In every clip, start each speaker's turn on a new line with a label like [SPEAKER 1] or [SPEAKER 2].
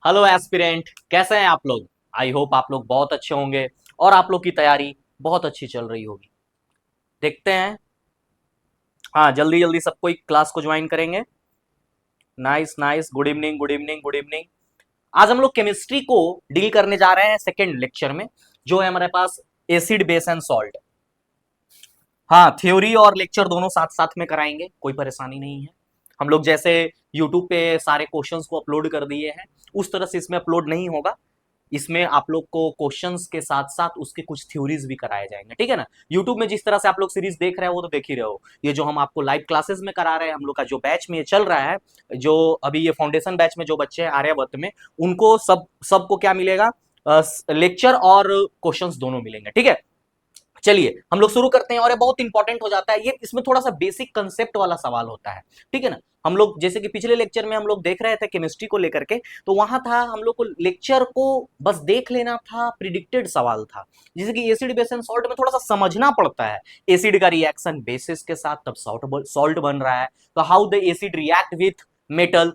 [SPEAKER 1] Hello aspirant, कैसे हैं आप लोग। आई होप आप लोग बहुत अच्छे होंगे और आप लोग की तैयारी बहुत अच्छी चल रही होगी। देखते हैं। हाँ, जल्दी जल्दी सब कोई क्लास को ज्वाइन करेंगे। Nice nice, good evening good evening good evening. आज हम लोग केमिस्ट्री को डील करने जा रहे हैं सेकेंड लेक्चर में, जो है हमारे पास एसिड बेस एंड सॉल्ट। हाँ, थ्योरी और लेक्चर दोनों साथ साथ में कराएंगे, कोई परेशानी नहीं है। हम लोग जैसे यूट्यूब पे सारे क्वेश्चंस को अपलोड कर दिए हैं, उस तरह से इसमें अपलोड नहीं होगा। इसमें आप लोग को क्वेश्चंस के साथ साथ उसके कुछ थ्योरीज भी कराए जाएंगे, ठीक है ना। यूट्यूब में जिस तरह से आप लोग सीरीज देख रहे हो वो तो देख ही रहे हो। ये जो हम आपको लाइव क्लासेस में करा रहे हैं, हम लोग का जो बैच में ये चल रहा है, जो अभी ये फाउंडेशन बैच में जो बच्चे हैं आर्यवर्त में, उनको सबको क्या मिलेगा, लेक्चर और क्वेश्चंस दोनों मिलेंगे, ठीक है। चलिए हम लोग शुरू करते हैं, और ये बहुत इंपॉर्टेंट हो जाता है, ये इसमें थोड़ा सा बेसिक कंसेप्ट वाला सवाल होता है, ठीक है ना। हम लोग जैसे कि पिछले लेक्चर में हम लोग देख रहे थे केमिस्ट्री को लेकर के, तो वहां था हम लोग को लेक्चर को बस देख लेना था, प्रिडिक्टेड सवाल था। जैसे कि एसिड बेस एंड सॉल्ट में थोड़ा सा समझना पड़ता है। एसिड का रिएक्शन बेसिस के साथ तब सॉल्ट बन रहा है, तो how the acid react with metal,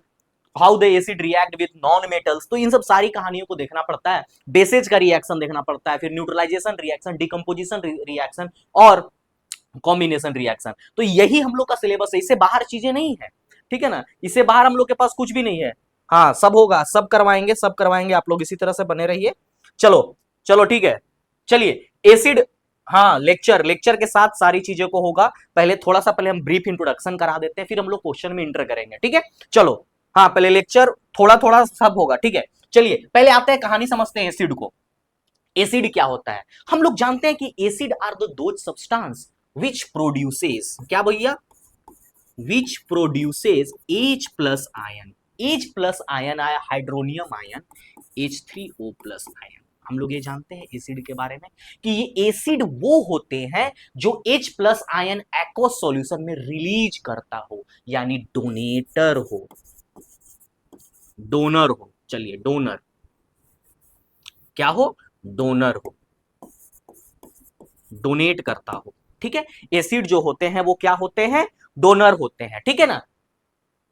[SPEAKER 1] how the acid react with non metals, तो इन सब सारी कहानियों को देखना पड़ता है। बेसेज का रिएक्शन देखना पड़ता है, फिर न्यूट्रलाइजेशन रिएक्शन, डिकम्पोजिशन रिएक्शन और कॉम्बिनेशन रिएक्शन। तो यही हम लोग का सिलेबस है, इससे बाहर चीजें नहीं है, ठीक है ना। इससे बाहर हम लोग के पास कुछ भी नहीं है। हाँ, सब होगा, सब करवाएंगे सब करवाएंगे, आप लोग इसी तरह से बने रहिए। चलो चलो ठीक है। चलिए एसिड, हाँ, लेक्चर लेक्चर के साथ सारी चीजों को होगा। पहले हम ब्रीफ इंट्रोडक्शन करा देते हैं, फिर हम लोग क्वेश्चन में इंटर करेंगे, ठीक है। चलो, हाँ, पहले लेक्चर थोड़ा थोड़ा सब होगा, ठीक है। चलिए पहले आते हैं, कहानी समझते हैं एसिड को। एसिड क्या होता है। हम लोग जानते हैं कि acid are the those substance which produces, क्या भैया, which produces H plus ion. H plus ion आया, hydronium ion, H3O plus ion. हम लोग ये जानते हैं एसिड के बारे में कि ये एसिड वो होते हैं जो H plus ion aqueous solution में रिलीज करता हो, यानी डोनेटर हो, डोनर हो। चलिए, डोनर क्या हो, डोनर हो, डोनेट करता हो, ठीक है। एसिड जो होते हैं वो क्या होते हैं, डोनर होते हैं, ठीक है ना।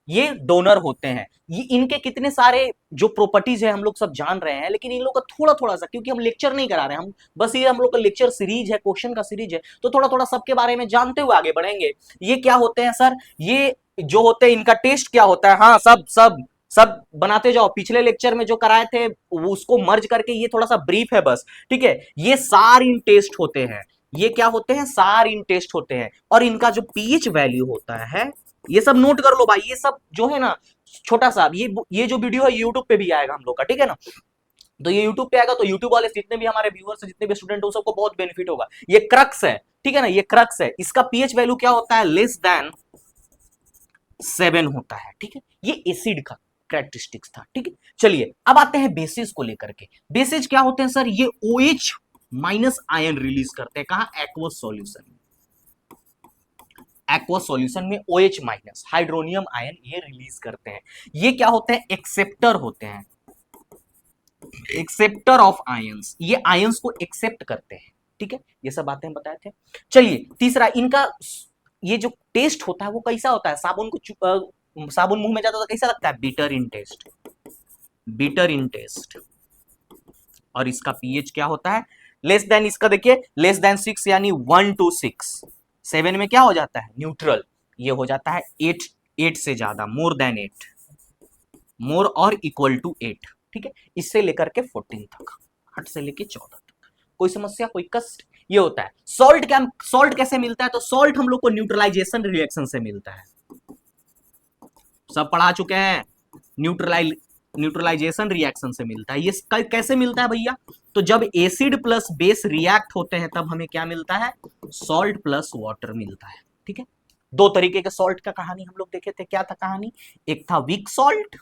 [SPEAKER 1] ये डोनर होते हैं। ये इनके कितने सारे जो प्रॉपर्टीज है हम लोग सब जान रहे हैं, लेकिन इन लोग का थोड़ा थोड़ा सा, क्योंकि हम लेक्चर नहीं करा रहे हैं, हम बस ये हम लोग का लेक्चर सीरीज है, क्वेश्चन का सीरीज है, तो थोड़ा थोड़ा सबके बारे में जानते हुए आगे बढ़ेंगे। ये क्या होते हैं सर, ये जो होते हैं इनका टेस्ट क्या होता है, हाँ, सब सब सब बनाते जाओ। पिछले लेक्चर में जो कराए थे उसको मर्ज करके ये थोड़ा सा ब्रीफ है बस, ठीक है। ये सारिन टेस्ट होते हैं, ये क्या होते हैं, सारिन टेस्ट होते हैं, और इनका जो पीएच वैल्यू होता है, ये सब नोट कर लो भाई, ये सब जो है ना, छोटा सा ये जो वीडियो है यूट्यूब पे भी आएगा हम लोग का, ठीक है ना। तो ये यूट्यूब पे आएगा, तो यूट्यूब वाले जितने भी हमारे व्यूअर्स हैं, जितने भी स्टूडेंट हो, सबको बहुत बेनिफिट होगा। ये क्रक्स है, ठीक है ना, ये क्रक्स है। इसका पीएच वैल्यू क्या होता है, लेस देन 7 होता है, ठीक है। ये एसिड का कैरेक्टरिस्टिक्स था, ठीक है। चलिए अब आते हैं बेसिस को लेकर के। बेसिस क्या होते हैं सर, ये OH माइनस आयन रिलीज करते हैं, कहा, एक्वस सॉल्यूशन में। एक्वा सॉल्यूशन में OH माइनस हाइड्रोनियम आयन ये रिलीज करते हैं। ये क्या होते हैं, एक्सेप्टर होते हैं, एक्सेप्टर ऑफ आयंस, ये आयंस को एक्सेप्ट करते हैं, ठीक है। ये सब बातें हम बताए थे। चलिए तीसरा, इनका ये जो टेस्ट होता है वो कैसा होता है, साबुन मुंह में जाता है तो कैसा लगता है, bitter in taste, bitter in taste. और इसका पीएच क्या होता है, लेस देन, इसका देखिए लेस देन 6, यानी 1 to 6। 7 में क्या हो जाता है, न्यूट्रल। ये हो जाता है 8 से ज्यादा, मोर देन 8, मोर और इक्वल टू 8, ठीक है। इससे लेकर के 14 तक, 8 से लेके 14 तक। कोई समस्या, कोई कष्ट, ये होता है। सॉल्ट कैसे मिलता है, तो सॉल्ट हम लोग को न्यूट्रलाइजेशन रिएक्शन से मिलता है, सब पढ़ा चुके हैं। न्यूट्रलाइजेशन रिएक्शन से मिलता है। ये कैसे मिलता है भैया, तो जब एसिड प्लस बेस रिएक्ट होते हैं तब हमें क्या मिलता है, सॉल्ट प्लस वाटर मिलता है, ठीक है। दो तरीके के सॉल्ट का कहानी हम लोग देखे थे, क्या था कहानी, एक था वीक सॉल्ट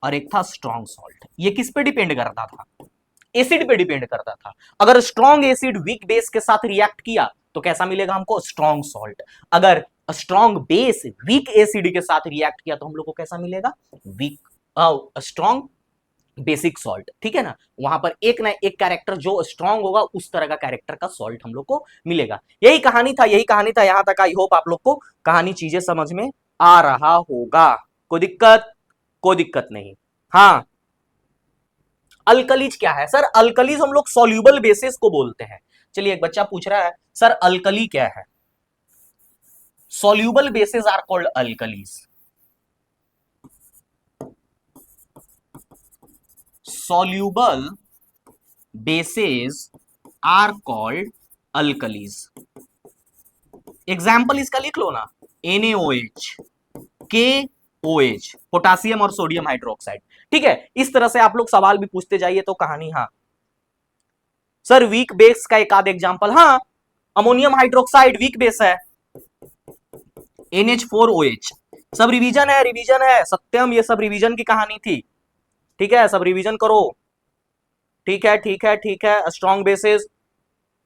[SPEAKER 1] और एक था स्ट्रॉन्ग सॉल्ट। ये किस पे डिपेंड करता था, एसिड पे डिपेंड करता था। अगर स्ट्रॉन्ग एसिड वीक बेस के साथ रिएक्ट किया तो कैसा मिलेगा हमको, स्ट्रॉन्ग सॉल्ट। अगर स्ट्रॉन्ग बेस वीक एसिड के साथ रिएक्ट किया तो हम लोग को कैसा मिलेगा, वीक स्ट्रॉन्ग बेसिक सॉल्ट, ठीक है ना। वहां पर एक ना एक कैरेक्टर जो स्ट्रॉन्ग होगा उस तरह का कैरेक्टर का सॉल्ट हम लोग को मिलेगा। यही कहानी था, यही कहानी था यहां तक। आई होप आप लोग को कहानी चीजें समझ में आ रहा होगा। कोई दिक्कत, कोई दिक्कत नहीं। हाँ, अल्कलीज क्या है सर? अल्कलीज हम लोग सॉल्यूबल बेसिस को बोलते हैं। चलिए, एक बच्चा पूछ रहा है सर अल्कली क्या है? Soluble bases are called alkalis. Soluble bases are called alkalis. Example इसका लिख लो ना, NaOH, KOH, पोटासियम और सोडियम हाइड्रोक्साइड। ठीक है, इस तरह से आप लोग सवाल भी पूछते जाइए तो कहानी। हाँ सर, वीक बेस का एक आध एग्जाम्पल। हाँ, अमोनियम हाइड्रोक्साइड वीक बेस है, NH4OH। सब रिवीजन है, रिवीजन है सत्यम, ये सब रिवीजन की कहानी थी। ठीक है, सब रिवीजन करो। ठीक है, ठीक है, ठीक है। स्ट्रॉन्ग बेसिस,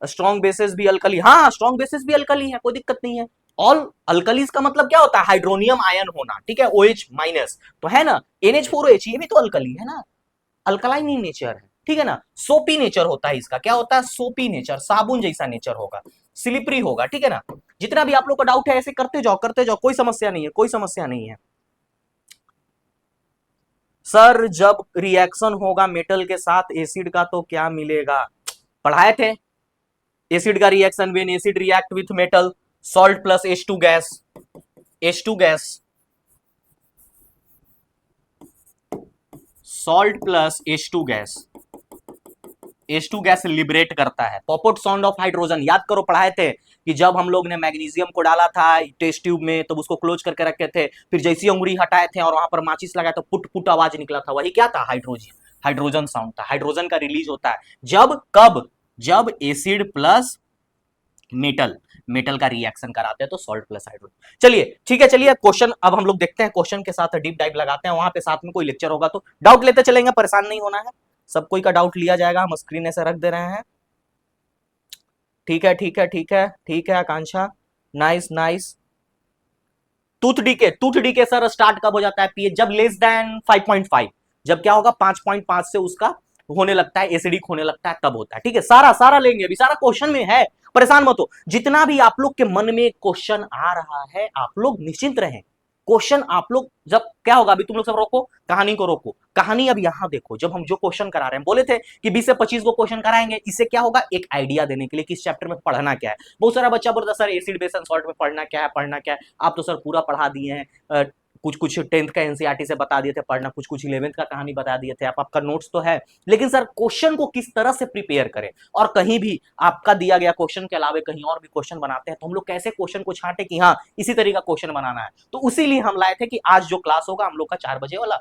[SPEAKER 1] स्ट्रॉन्ग बेसिस भी अल्कली। हाँ, स्ट्रॉन्ग बेसिस भी अल्कली है, कोई दिक्कत नहीं है। ऑल अल्कलीज का मतलब क्या होता है? हाइड्रोनियम आयन होना। ठीक है, OH माइनस तो है ना, NH4OH ये भी तो अल्कली है ना, अल्कलाइन इन नेचर है। ठीक है ना, सोपी नेचर होता है इसका। क्या होता है? सोपी नेचर, साबुन जैसा नेचर होगा, स्लिपरी होगा। ठीक है ना। जितना भी आप लोग का डाउट है ऐसे करते जाओ, करते जाओ, कोई समस्या नहीं है, कोई समस्या नहीं है। सर जब रिएक्शन होगा मेटल के साथ एसिड का तो क्या मिलेगा? पढ़ाए थे, एसिड का reaction when acid react with metal, salt plus H2 gas, H2 gas, salt plus H2 gas, H2 gas liberate करता है। पॉपआउट साउंड ऑफ हाइड्रोजन, याद करो पढ़ाए थे कि जब हम लोग ने मैग्नीशियम को डाला था टेस्ट ट्यूब में तो उसको क्लोज करके रखे थे, फिर जैसी उंगली हटाए थे और वहां पर माचिस लगाया तो पुट पुट आवाज निकला था, वही क्या था? हाइड्रोजन, हाइड्रोजन साउंड था। हाइड्रोजन का रिलीज होता है जब, कब? जब एसिड प्लस मेटल, मेटल का रिएक्शन कराते हैं तो सॉल्ट प्लस हाइड्रोजन। चलिए ठीक है, चलिए क्वेश्चन अब हम लोग देखते हैं, क्वेश्चन के साथ डीप डाइव लगाते हैं। वहां पे साथ में कोई लेक्चर होगा तो डाउट लेते चलेंगे, परेशान नहीं होना है, सब कोई का डाउट लिया जाएगा। हम स्क्रीन ऐसे रख दे रहे हैं। ठीक है, ठीक है, ठीक है, ठीक है आकांक्षा, नाइस नाइस। टूथ डीके सर स्टार्ट कब हो जाता है पीएच? जब लेस देन 5.5, जब क्या होगा 5.5 से उसका होने लगता है, एसिडिक होने लगता है, तब होता है। ठीक है, सारा सारा लेंगे, अभी सारा क्वेश्चन में है, परेशान मत हो। जितना भी आप लोग के मन में क्वेश्चन आ रहा है आप लोग निश्चिंत रहें। क्वेश्चन आप लोग जब क्या होगा, अभी तुम लोग सब रोको, कहानी को रोको, कहानी अब यहां देखो। जब हम जो क्वेश्चन करा रहे हैं, बोले थे कि 20 से 25 को क्वेश्चन कराएंगे, इससे क्या होगा? एक आइडिया देने के लिए कि इस चैप्टर में पढ़ना क्या है। बहुत सारा बच्चा बोलता sir acid base and salt में पढ़ना क्या है, पढ़ना क्या है। आप तो सर पूरा पढ़ा दिए हैं, कुछ कुछ 10th का एनसीईआरटी से बता दिए थे पढ़ना, कुछ कुछ 11th का कहानी बता दिए थे आप, आपका नोट्स तो है, लेकिन सर क्वेश्चन को किस तरह से प्रिपेयर करें, और कहीं भी आपका दिया गया क्वेश्चन के अलावा कहीं और भी क्वेश्चन बनाते हैं तो हम लोग कैसे क्वेश्चन को छांटे कि हाँ इसी तरीका क्वेश्चन बनाना है। तो उसीलिए हम लाए थे कि आज जो क्लास होगा हम लोग का 4 बजे वाला,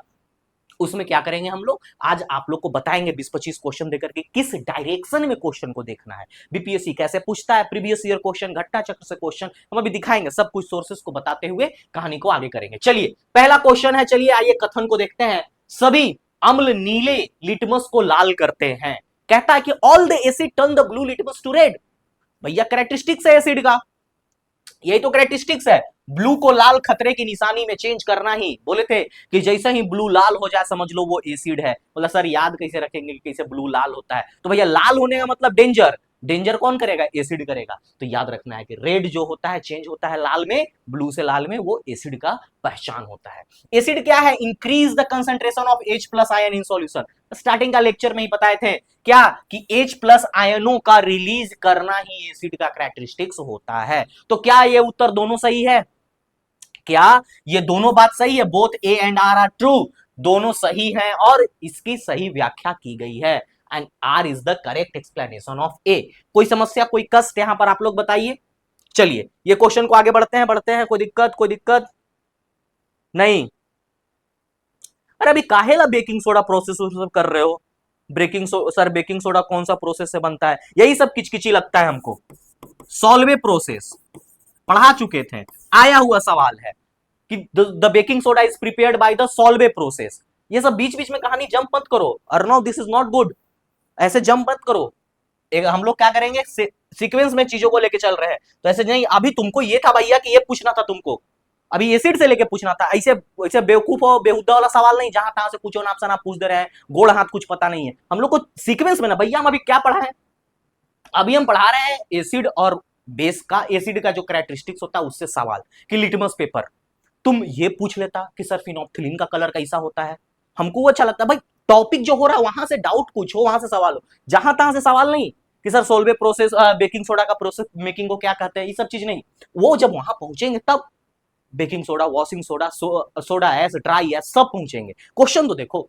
[SPEAKER 1] उसमें क्या करेंगे हम लोग, आज आप लोग को बताएंगे 20-25 क्वेश्चन देकर के किस डायरेक्शन में क्वेश्चन को देखना है, बीपीएससी कैसे पूछता है, प्रीवियस ईयर क्वेश्चन, घट्टा चक्र से क्वेश्चन हम अभी दिखाएंगे, सब कुछ सोर्सेस को बताते हुए कहानी को आगे करेंगे। चलिए पहला क्वेश्चन है, चलिए आइए कथन को देखते हैं। सभी अम्ल नीले लिटमस को लाल करते हैं। कहता है कि all the acid turn the blue litmus to red. भैया कैरेक्टरिस्टिक्स है एसिड का, यही तो कैरेक्टरिस्टिक्स है, ब्लू को लाल खतरे की निशानी में चेंज करना ही। बोले थे कि जैसे ही ब्लू लाल हो जाए समझ लो वो एसिड है। बोला सर याद कैसे रखेंगे कि कैसे ब्लू लाल होता है? तो भैया लाल होने का मतलब डेंजर, डेंजर कौन करेगा? एसिड करेगा। तो याद रखना है कि रेड जो होता है चेंज होता है लाल में, ब्लू से लाल में, वो एसिड का पहचान होता है। एसिड क्या है? Increase the concentration of H plus ion in solution. Starting का लेक्चर में ही बताए थे क्या कि H प्लस आयनों का रिलीज करना ही एसिड का कैरेक्टरिस्टिक्स होता है। तो क्या ये उत्तर दोनों सही है? क्या ये दोनों बात सही है? Both A and R are true, दोनों सही हैं और इसकी सही व्याख्या की गई है, and R is the correct explanation of A. कोई समस्या, कोई कष्ट यहां पर आप लोग बताइए। चलिए ये क्वेश्चन को आगे बढ़ते हैं, बढ़ते हैं, कोई दिक्कत, कोई दिक्कत नहीं। अरे अभी काहेला बेकिंग सोडा प्रोसेस कर रहे हो? सर बेकिंग सोडा कौन सा प्रोसेस से बनता है? यही सब किचकिची लगता है हमको। सॉल्वे प्रोसेस पढ़ा चुके थे, आया हुआ सवाल है कि the baking soda is prepared by the Solvay process. ये सब बीच बीच में कहानी जंप मत करो, Arnav this is not good, ऐसे जंप मत करो। एक हम लोग क्या करेंगे, सीक्वेंस में चीजों को लेके चल रहे हैं, तो ऐसे नहीं। अभी तुमको ये था भैया कि ये पूछना था तुमको, अभी एसिड से लेके पूछना था। ऐसे ऐसे बेवकूफ और बेहुदा वाला सवाल नहीं जहां तहां से पूछो ना, ऑप्शन आप पूछ दे रहे हैं, गोड़ हाथ कुछ पता नहीं है। हम लोग को सीक्वेंस में ना भैया, हम अभी क्या पढ़ा है, अभी हम पढ़ा रहे हैं एसिड और बेस का, एसिड का जो कैरेक्टरिस्टिक्स होता है उससे सवाल कि लिटमस पेपर तुम ये पूछ लेता कि सर फिनोप्थिलीन का कलर कैसा होता है, हमको वो अच्छा लगता है भाई, टॉपिक जो हो रहा है वहां से डाउट पूछो, वहां से सवाल हो, जहां तहां से सवाल नहीं कि सर सोलवे प्रोसेस, बेकिंग सोडा का प्रोसेस मेकिंग को क्या कहते हैं, ये सब चीज नहीं। वो जब वहां पहुंचेंगे तब baking soda, washing soda, soda S, dry S, सब पहुंचेंगे। क्वेश्चन तो देखो,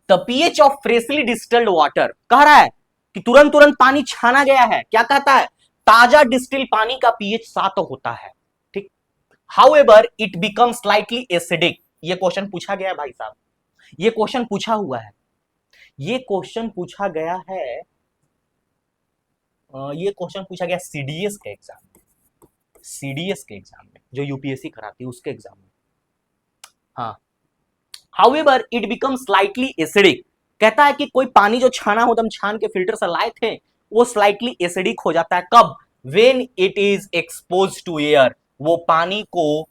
[SPEAKER 1] the pH of freshly distilled water, कह रहा है कि तुरंत तुरंत पानी छाना गया है, क्या कहता है, ताजा डिस्टिल पानी का पीएच 7 होता है, ठीक। However it become slightly acidic, ये क्वेश्चन पूछा गया है भाई साहब, ये क्वेश्चन पूछा हुआ है, ये क्वेश्चन पूछा गया है, ये क्वेश्चन पूछा गया सीडीएस के एग्जाम में, सीडीएस के एग्जाम में जो यूपीएससी कराती है उसके एग्जाम में। हाँ, however it become slightly acidic, कहता है कि कोई पानी जो छाना हो, हम छान के फिल्टर से लाए थे, वो स्लाइटली एसिडिक हो जाता है, कब, when it is expose to air, वो पानी को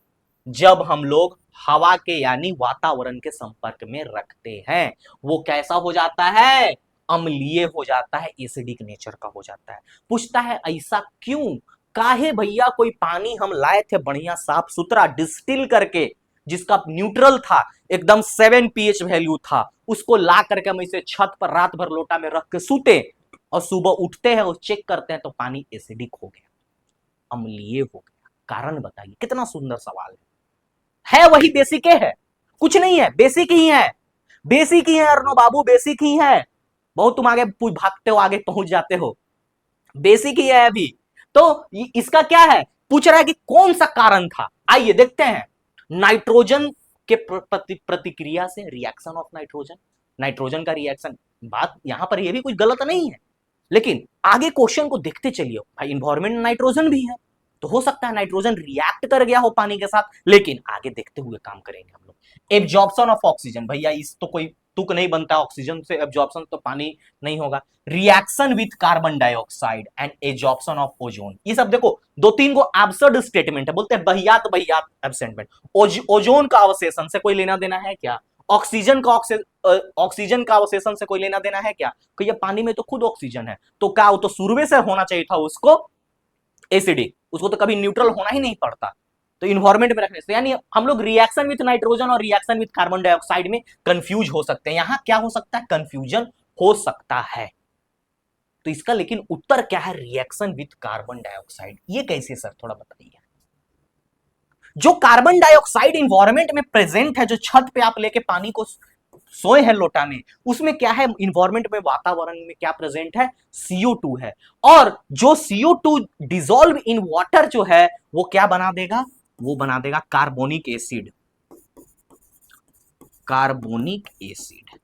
[SPEAKER 1] जब हम लोग हवा के यानी वातावरण के संपर्क में रखते हैं, वो कैसा हो जाता है, अम्लीय हो जाता है, एसिडिक नेचर का हो जाता है। पूछता है ऐसा क्यों, काहे भैया, कोई पानी हम लाए थे बढ़िया साफ सुथरा डिस्टिल करके, जिसका न्यूट्रल था, एकदम 7 पीएच वैल्यू था, उसको ला करके हम इसे छत पर रात भर लोटा में रख के सूते, और सुबह उठते हैं और चेक करते हैं तो पानी एसिडिक हो गया, अम्लीय हो गया, कारण बताइए। कितना सुंदर सवाल है वही बेसिक है, कुछ नहीं है, बेसिक ही है, बेसिक ही है अर्नो बाबू, बेसिक ही है। बहुत तुम आगे भागते हो, आगे पहुंच जाते हो, बेसिक ही है अभी। तो इसका क्या है, पूछ रहा है कि कौन सा कारण था, आइए देखते हैं। नाइट्रोजन के प्रतिक्रिया से, रिएक्शन ऑफ नाइट्रोजन, नाइट्रोजन का रिएक्शन, बात यहां पर यह भी कुछ गलत नहीं है, लेकिन आगे क्वेश्चन को देखते चलिए भाई, इन्वायरमेंट में नाइट्रोजन भी है, तो हो सकता है नाइट्रोजन रिएक्ट कर गया हो पानी के साथ, लेकिन आगे देखते हुए काम करेंगे हम लोग। एब्जॉर्प्शन ऑफ ऑक्सीजन, भैया इस तो कोई तुक नहीं बनता, ऑक्सीजन से एब्जॉर्प्शन तो पानी नहीं होगा। Reaction with carbon dioxide and absorption of ozone, ये सब देखो 2-3 को एब्सर्ड स्टेटमेंट है, बोलते हैं बहियात बहियात एब्सेंटमेंट। ओजोन का अवशेषण से कोई लेना देना है क्या, ऑक्सीजन का अवशेषण से कोई लेना देना है क्या, कि ये पानी में तो खुद ऑक्सीजन है, तो क्या वो तो शुरू से होना चाहिए था उसको एसिडिक, उसको तो कभी न्यूट्रल होना ही नहीं पड़ता, तो इन्वायरमेंट में रखने से, यानी हम लोग रिएक्शन विथ नाइट्रोजन और रिएक्शन विथ कार्बन डाइऑक्साइड में कंफ्यूज हो सकते हैं, यहां क्या हो सकता है, कंफ्यूजन हो सकता है। तो इसका लेकिन उत्तर क्या है, रिएक्शन विथ कार्बन डाइऑक्साइड, ये कैसे सर, थोड़ा बताइए। जो कार्बन डाइऑक्साइड इन्वायरमेंट में प्रेजेंट है, जो छत पे आप लेके पानी को सोए हैं लोटा में, उसमें क्या है, इन्वायरमेंट में, वातावरण में क्या प्रेजेंट है, CO2 है, और जो CO2 डिसॉल्व इन वाटर जो है, वो क्या बना देगा, वो बना देगा कार्बोनिक एसिड, कार्बोनिक एसिड।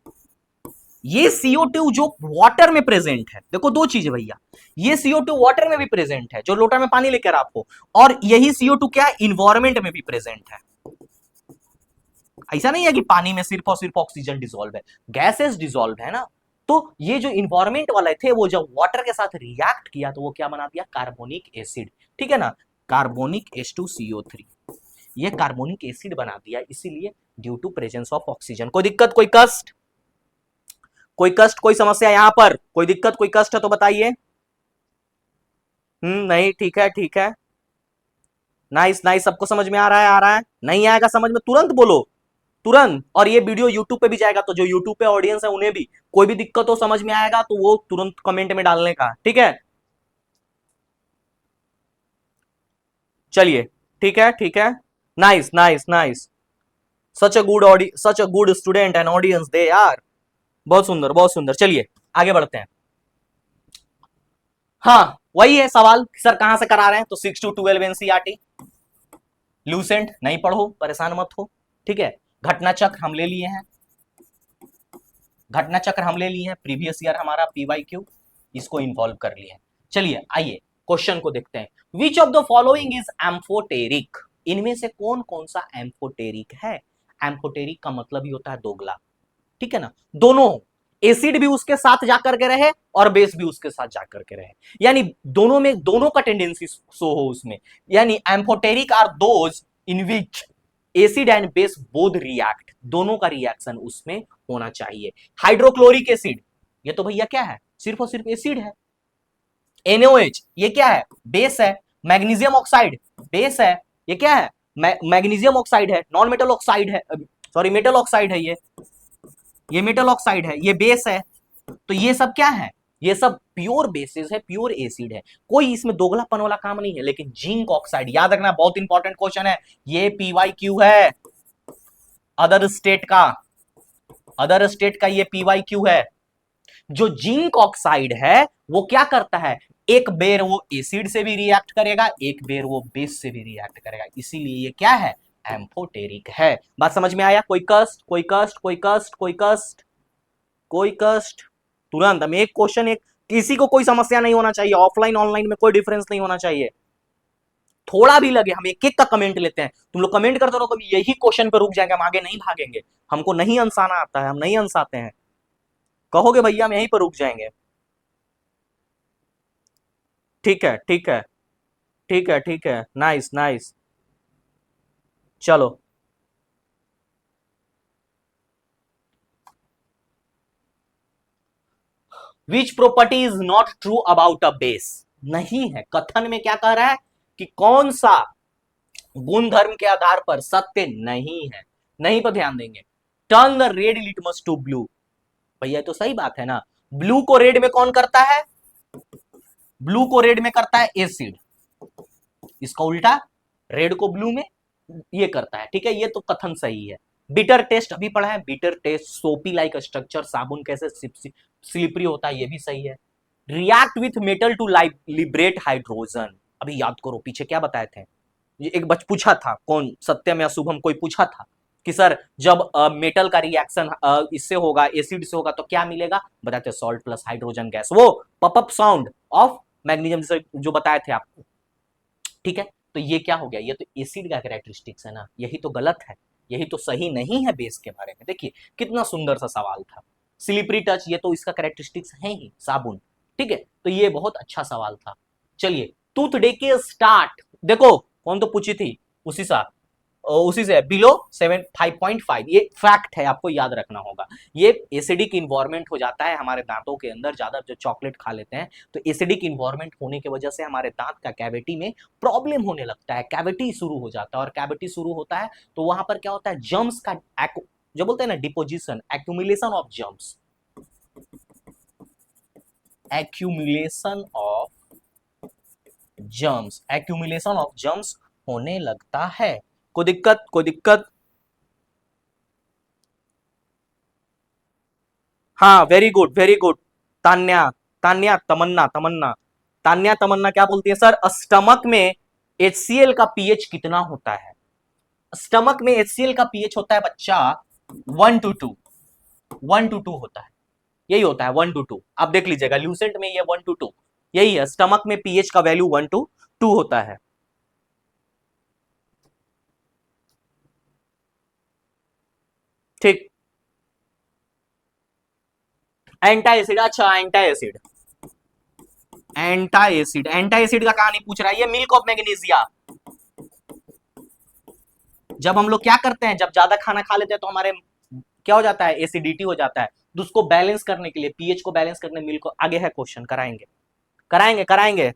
[SPEAKER 1] ये CO2 जो वाटर में प्रेजेंट है, देखो दो चीज भैया, ये CO2 वाटर में भी प्रेजेंट है, जो लोटा में पानी लेकर आपको, और यही CO2 क्या, इन्वायरमेंट में भी प्रेजेंट है। ऐसा नहीं है कि पानी में सिर्फ और सिर्फ ऑक्सीजन डिसॉल्व है, गैसेस डिसॉल्व है ना, तो ये जो इन्वायरमेंट वाले थे, वो जब वाटर के साथ रिएक्ट किया तो वो क्या बना दिया, कार्बोनिक एसिड, ठीक है ना, कार्बोनिक H2CO3, ये कार्बोनिक एसिड बना दिया, इसीलिए due to presence of oxygen. कोई दिक्कत, कोई कष्ट, कोई कष्ट, कोई समस्या यहां पर, कोई दिक्कत, कोई कष्ट है तो बताइए। नहीं, ठीक है, ठीक है, नाइस नाइस, सबको समझ में आ रहा है, आ रहा है, नहीं आएगा समझ में तुरंत बोलो, तुरंत। और ये वीडियो यूट्यूब पे भी जाएगा, तो जो यूट्यूब पे ऑडियंस है उन्हें भी कोई भी दिक्कत हो, समझ में आएगा तो वो तुरंत कमेंट में डालने का, ठीक है। चलिए, ठीक है, ठीक है, nice nice nice, such a good student and audience they यार, बहुत सुंदर, बहुत सुंदर। चलिए आगे बढ़ते हैं। हाँ, वही है सवाल, सर कहां से करा रहे हैं, तो 6 to 12 एनसीईआरटी, लूसेंट नहीं पढ़ो, परेशान मत हो, ठीक है। घटना चक्र हम ले लिए हैं, घटना चक्र हम ले लिए हैं, प्रीवियस ईयर हमारा PYQ, इसको इन्वॉल्व कर लिए हैं। चलिए आइए क्वेश्चन को देखते हैं। Which of the following is amphoteric, इनमें से कौन कौन सा एम्फोटेरिक है। एम्फोटेरिक का मतलब ही होता है दोगला, ठीक है ना, दोनों, एसिड भी उसके साथ जाकर के रहे और बेस भी उसके साथ जाकर के रहे, यानी दोनों में, दोनों का टेंडेंसी शो हो उसमें, यानी amphoteric are those in which acid and base both react, दोनों का रिएक्शन उसमें होना चाहिए। हाइड्रोक्लोरिक एसिड, ये तो भैया क्या है, सिर्फ और सिर्फ एसिड है। NaOH, ये क्या है, बेस है। मैग्नीशियम ऑक्साइड, बेस है, ये क्या है, मैग्नीशियम ऑक्साइड है, नॉन मेटल ऑक्साइड है, सॉरी मेटल ऑक्साइड है ये, ये मेटल ऑक्साइड है, ये बेस है, तो ये सब क्या है, ये सब प्योर बेसिस है, प्योर एसिड है, कोई इसमें दोगलापन वाला काम नहीं है। लेकिन जिंक ऑक्साइड, याद रखना बहुत इंपॉर्टेंट क्वेश्चन है, ये PyQ है, अदर स्टेट का, अदर स्टेट का ये PyQ है। जो जिंक ऑक्साइड है वो क्या करता है, एक बेर वो एसिड से भी रिएक्ट करेगा, एक बेर वो बेस से भी रिएक्ट करेगा, इसीलिए ये क्या है, एम्फोटेरिक है। बात समझ में आया? कोई कष्ट, कोई कष्ट, कोई कष्ट, कोई कष्ट, कोई कष्ट? तुरंत हम एक क्वेश्चन, एक किसी को कोई समस्या नहीं होना चाहिए, ऑफलाइन ऑनलाइन में कोई डिफरेंस नहीं होना चाहिए, थोड़ा भी लगे हम एक एक का कमेंट लेते हैं, तुम लोग कमेंट करते रहो, कभी यही क्वेश्चन पे रुक जाएंगे, हम आगे नहीं भागेंगे, हमको नहीं अंसाना आता है, हम नहीं अंसाते हैं, कहोगे भैया हम यहीं पर रुक जाएंगे। ठीक है, ठीक है, ठीक है, ठीक है, नाइस नाइस, चलो। Which property is not true about a base, नहीं है, कथन में क्या कह रहा है कि कौन सा गुणधर्म के आधार पर सत्य नहीं है, नहीं पर ध्यान देंगे। Turn the red litmus to blue, भैया तो सही बात है ना, ब्लू को रेड में कौन करता है, ब्लू को रेड में करता है एसिड, इसका उल्टा रेड को ब्लू में ये करता है, ठीक है, ये तो कथन सही है। बिटर टेस्ट अभी पढ़ा है, bitter taste soapy like structure, साबुन कैसे स्लिपरी होता है, ये भी सही है। React with metal to liberate hydrogen, अभी याद करो पीछे क्या बताए थे, ये एक बच पूछा था, कौन सत्यम या शुभम कोई पूछा था कि सर जब मेटल का रिएक्शन इससे होगा, एसिड से होगा, तो क्या मिलेगा, बताते सॉल्ट प्लस हाइड्रोजन गैस, वो पपअप साउंड ऑफ मैग्नीशियम से जो बताए थे आपको, ठीक है। तो ये क्या हो गया, ये तो एसिड का कैरेक्टरिस्टिक्स है ना, यही तो गलत है, यही तो सही नहीं है बेस के बारे में। देखिए कितना सुंदर सा सवाल था, स्लिपरी टच ये तो इसका कैरेक्टरिस्टिक्स है ही, साबुन, ठीक है, तो ये बहुत अच्छा सवाल था। चलिए, टूथ डे के स्टार्ट, देखो कौन तो पूछी थी, उसी सा उसी से बिलो 5.5, ये फैक्ट है, आपको याद रखना होगा। ये एसिडिक इन्वायरमेंट हो जाता है हमारे दांतों के अंदर, ज्यादा जो चॉकलेट खा लेते हैं, तो एसिडिक इन्वायरमेंट होने की वजह से हमारे दांत का कैविटी में प्रॉब्लम होने लगता है, कैविटी शुरू हो जाता है, और कैविटी शुरू होता है तो वहां पर क्या होता है, जर्म्स का जो बोलते हैं ना deposition, accumulation of germs, accumulation of germs, accumulation of germs होने लगता है। कोई दिक्कत, कोई दिक्कत? हाँ, very good, very good. Tanya, Tanya, Tamanna, Tamanna, Tanya, Tamanna क्या बोलती है, सर स्टमक में HCl का पीएच कितना होता है, स्टमक में HCl का पीएच होता है बच्चा 1 to 2, 1 to 2 होता है, यही होता है 1 to 2, आप देख लीजिएगा ल्यूसेंट में ये 1 to 2 यही है, स्टमक में पीएच का वैल्यू 1 to 2 होता है। ठीक, एंटा एसिड, अच्छा एंटा एसिड, एंटा एसिड, एंटा एसिड का कहानी पूछ रहा है, ये मिल्क ऑफ मैग्नीशिया, जब हम लोग क्या करते हैं, जब ज्यादा खाना खा लेते हैं तो हमारे क्या हो जाता है, एसिडिटी हो जाता है, तो उसको बैलेंस करने के लिए, पीएच को बैलेंस करने मिल्क को, आगे है क्वेश्चन, कराएंगे, कराएंगे, कराएंगे,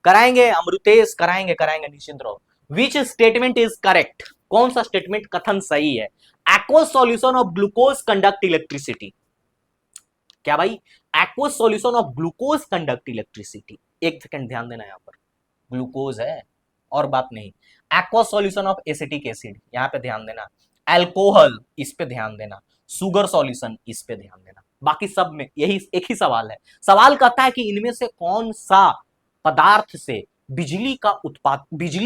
[SPEAKER 1] कराएंगे अमृतेश, कराएंगे, कराएंगे, निश्चिंत रहो। विच स्टेटमेंट इज करेक्ट, कौन सा स्टेटमेंट कथन सही है, aqueous solution of glucose conduct electricity, क्या भाई, aqueous solution of glucose conduct electricity, एक सेकंड ध्यान देना, यहां पर ग्लूकोज है और बात नहीं, aqueous solution of acetic acid, यहां पे ध्यान देना, अल्कोहल इस पे ध्यान देना, शुगर सॉल्यूशन इस पे ध्यान देना, बाकी सब में यही एक ही सवाल है। सवाल कहता है कि इनमें से कौन सा पदार्थ से बिजली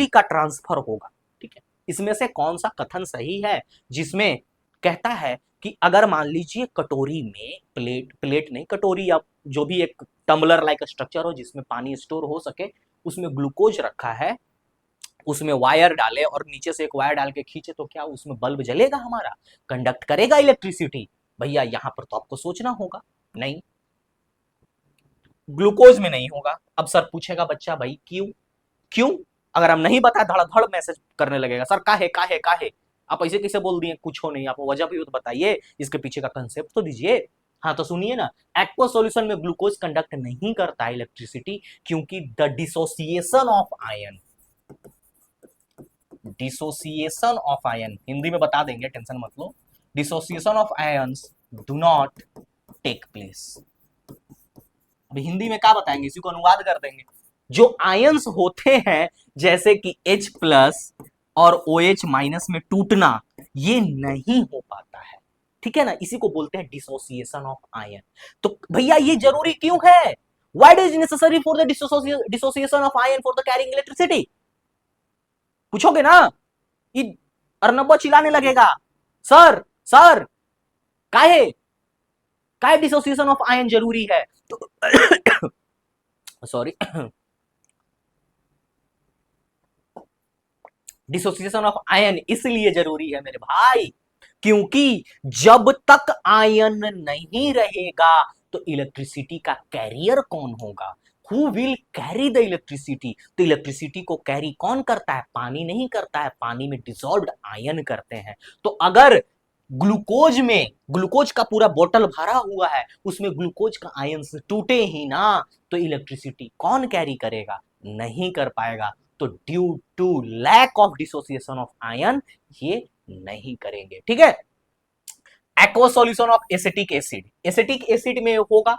[SPEAKER 1] का ट्रांसफर होगा, ठीक है, इसमें से कौन सा कथन सही है, जिसमें कहता है कि अगर मान लीजिए कटोरी में, प्लेट, प्लेट नहीं कटोरी, या जो भी एक टम्बलर लाइक स्ट्रक्चर हो जिसमें पानी स्टोर हो सके, उसमें ग्लूकोज रखा है, उसमें वायर डाले और नीचे से एक वायर डाल के खींचे, तो क्या उसमें बल्ब जलेगा हमारा, कंडक्ट करेगा इलेक्ट्रिसिटी, भैया यहां पर तो आपको सोचना होगा, नहीं, ग्लूकोज में नहीं होगा। अब सर पूछेगा बच्चा भाई क्यों, क्यों, अगर हम नहीं बताए धड़ाधड़ मैसेज करने लगेगा, सर काहे काहे काहे, आप ऐसे कैसे बोल दिए, कुछ हो नहीं, आप वजह भी तो बताइए, इसके पीछे का कंसेप्ट तो दीजिए। हाँ तो सुनिए ना, एक्वा सॉल्यूशन में ग्लूकोज कंडक्ट नहीं करता है इलेक्ट्रिसिटी, क्योंकि the dissociation of ion, dissociation of ion Hindi में बता देंगे, टेंशन मत लो, dissociation of ions do not take place. अभी हिंदी में क्या बताएंगे, इसी को अनुवाद कर देंगे। जो आयंस होते हैं जैसे कि H प्लस और OH माइनस में टूटना, ये नहीं हो पाता है, ठीक है ना, इसी को बोलते हैं डिसोसिएशन ऑफ आयन। तो भैया ये जरूरी क्यों है? Why it is necessary for the dissociation of ion for the carrying electricity? पूछोगे ना, ये अर्नबो चिल्लाने लगेगा, सर सर काहे काहे डिसोसिएशन ऑफ आयन जरूरी है? तो सॉरी, डिसोसिएशन ऑफ आयन इसलिए जरूरी है मेरे भाई, क्योंकि जब तक आयन नहीं रहेगा तो इलेक्ट्रिसिटी का कैरियर कौन होगा? Who will carry the electricity? तो इलेक्ट्रिसिटी को कैरी कौन करता है? पानी नहीं करता है, पानी में डिसॉल्व्ड आयन करते हैं। तो अगर ग्लूकोज का पूरा बोतल भरा हुआ है, उसमें ग्लूकोज का आयन टूटे ही ना, तो इलेक्ट्रिसिटी कौन कैरी करेगा? नहीं कर पाएगा। तो due to lack of dissociation of ion ये नहीं करेंगे, ठीक है। Aqua solution of acetic acid, acetic acid में होगा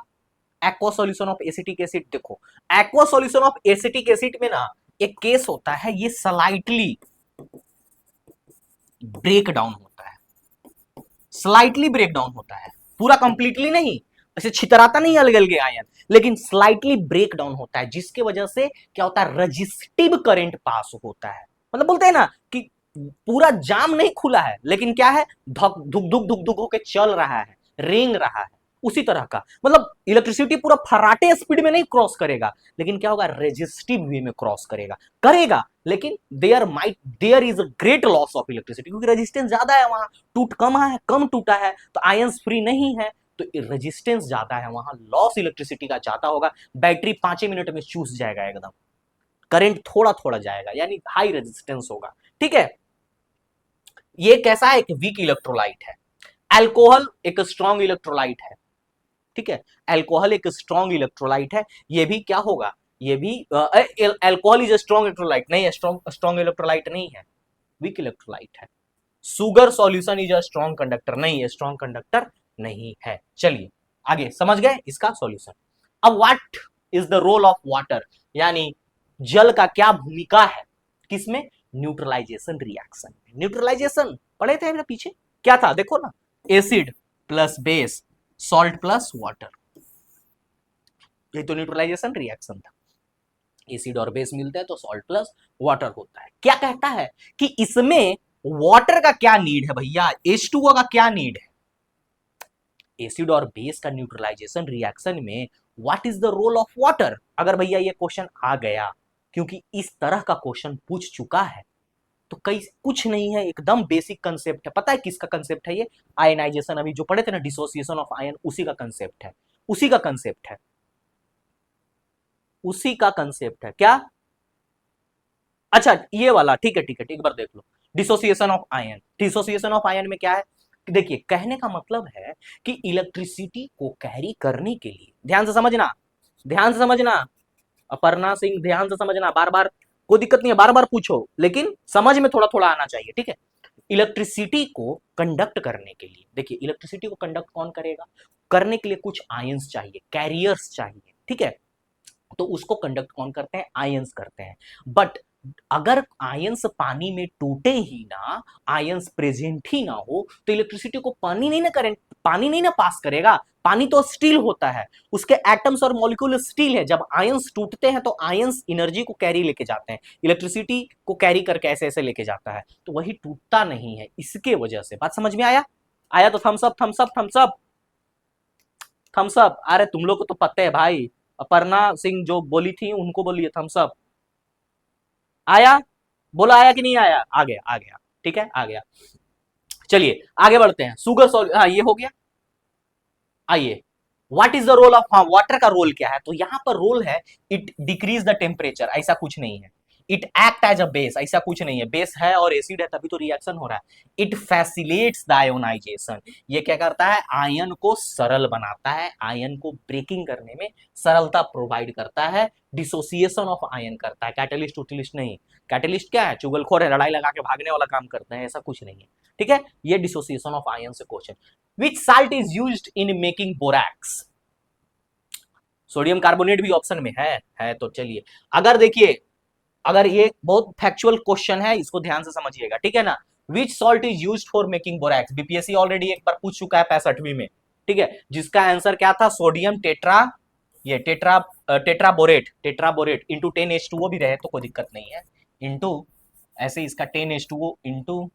[SPEAKER 1] aqua solution of acetic acid. देखो aqua solution of acetic acid में ना एक केस होता है, ये स्लाइटली ब्रेक डाउन होता है, स्लाइटली ब्रेक डाउन होता है, पूरा कंप्लीटली नहीं, ऐसे छितराता नहीं अलग अलग आयन, लेकिन स्लाइटली ब्रेक डाउन होता है, जिसके वजह से क्या होता है, रजिस्टिव करंट पास होता है। मतलब बोलते हैं ना कि पूरा जाम नहीं खुला है, लेकिन क्या है, धक धुक धुक धुक धुक होके चल रहा है, रेंग रहा है, उसी तरह का। मतलब इलेक्ट्रिसिटी पूरा फराटे स्पीड में नहीं क्रॉस करेगा, लेकिन क्या होगा, रेजिस्टिव वे में क्रॉस करेगा, लेकिन there is a great loss of electricity, क्योंकि रेजिस्टेंस ज्यादा है वहां, टूट कम टूटा है, तो आयंस फ्री नहीं है, तो रेजिस्टेंस ज्यादा है वहां, लॉस इलेक्ट्रिसिटी का ज्यादा होगा, बैटरी 5 मिनट में चूस जाएगा एकदम, करंट थोड़ा थोड़ा जाएगा, यानी हाई रेजिस्टेंस होगा, ठीक है। ये कैसा है, एक वीक इलेक्ट्रोलाइट है। अल्कोहल एक स्ट्रॉन्ग इलेक्ट्रोलाइट है, ठीक है, अल्कोहल एक स्ट्रॉन्ग इलेक्ट्रोलाइट है। ये भी क्या होगा, ये भी अल्कोहल इज स्ट्रॉन्ग इलेक्ट्रोलाइट नहीं है, स्ट्रॉन्ग इलेक्ट्रोलाइट नहीं है, वीक इलेक्ट्रोलाइट है। Sugar solution is a strong conductor नहीं है, स्ट्रॉन्ग कंडक्टर नहीं है। चलिए आगे समझ गए इसका सॉल्यूशन। अब what is the role of water, यानी जल का क्या भूमिका है, किसमें, न्यूट्रलाइजेशन रिएक्शन। न्यूट्रलाइजेशन पढ़े थे मेरे पीछे, क्या था देखो ना, acid plus base, salt plus water, ये तो न्यूट्रलाइजेशन रिएक्शन था। एसिड और बेस मिलते हैं तो सॉल्ट प्लस वाटर होता है। क्या कहता है कि इसमें वाटर का क्या नीड है भैया, H2O का क्या नीड है, एसिड और बेस का न्यूट्रलाइजेशन रिएक्शन में what is the role of water. अगर भैया ये क्वेश्चन आ गया, क्योंकि इस तरह का क्वेश्चन पूछ चुका है, तो कई कुछ नहीं है, एकदम बेसिक कंसेप्ट है। पता है किसका कंसेप्ट है ये, आयनाइजेशन, अभी जो पढ़े थे ना, डिसोसिएशन ऑफ आयन, उसी का कंसेप्ट है, उसी का कंसेप्ट है, उसी का कंसेप्ट है। क्या, अच्छा ये वाला, ठीक है ठीक है, एक बार देख लो, dissociation of ion. Dissociation of ion में क्या है, देखिए कहने का मतलब है कि इलेक्ट्रिसिटी को कैरी करने के लिए, ध्यान से समझना, ध्यान से समझना, अपर्णा सिंह ध्यान से समझना, बार बार कोई दिक्कत नहीं है, बार बार पूछो, लेकिन समझ में थोड़ा थोड़ा आना चाहिए, ठीक है। इलेक्ट्रिसिटी को कंडक्ट करने के लिए, देखिए इलेक्ट्रिसिटी को कंडक्ट कौन करेगा, करने के लिए कुछ आयंस चाहिए, कैरियर्स चाहिए, ठीक है, तो उसको कंडक्ट कौन करते हैं, आयंस करते हैं। बट अगर आयंस पानी में टूटे ही ना, आयंस प्रेजेंट ही ना हो, तो इलेक्ट्रिसिटी को पानी नहीं ना करंट, पानी नहीं ना पास करेगा, पानी तो स्टील होता है, उसके एटम्स और मॉलिक्यूल स्टील है, जब आयंस टूटते हैं तो आयंस एनर्जी को कैरी लेके जाते हैं, इलेक्ट्रिसिटी को कैरी करके ऐसे ऐसे लेके जाता है, तो वही टूटता नहीं है, इसके वजह से। बात समझ में आया, आया तो thumbs up thumbs up thumbs up thumbs up. अरे तुम लोग को तो पता है भाई, अपर्णा सिंह जो बोली थी उनको बोलिए थम्स अप। आया, बोला आया कि नहीं आया, आ गया आ गया, ठीक है आ गया। चलिए आगे बढ़ते हैं, सुगर सॉल्ट, हाँ ये हो गया। आइए, what is the role of, हाँ वाटर का रोल क्या है, तो यहां पर रोल है, इट डिक्रीज द टेम्परेचर, ऐसा कुछ नहीं है, it act as a base, ऐसा कुछ नहीं है, बेस है और एसिड है तभी तो रिएक्शन हो रहा है। इट फैसिलिटेट्स द आयोनाइजेशन, ये क्या करता है, आयन को सरल बनाता है, आयन को ब्रेकिंग करने में सरलता प्रोवाइड करता है, डिसोसिएशन ऑफ आयन करता है, कैटलिस्ट उटलिस्ट नहीं। कैटलिस्ट क्या है, चुगलखोर है, लड़ाई लगा के भागने वाला काम करते हैं, ऐसा कुछ नहीं है, ठीक है। ये डिसोसिएशन ऑफ आयन से question. Which salt is used in making borax, sodium carbonate भी ऑप्शन में है तो चलिए, अगर देखिए, अगर ये बहुत फैक्चुअल क्वेश्चन है, इसको ध्यान से समझिएगा, ठीक है ना। Which salt is used for making borax, BPSC already एक बार पूछ चुका है 65वीं में, ठीक है, जिसका आंसर क्या था, सोडियम टेट्रा, ये टेट्राबोरेट इंटू 10H2O भी रहे तो कोई दिक्कत नहीं है, इंटू ऐसे इसका 10H2O इंटू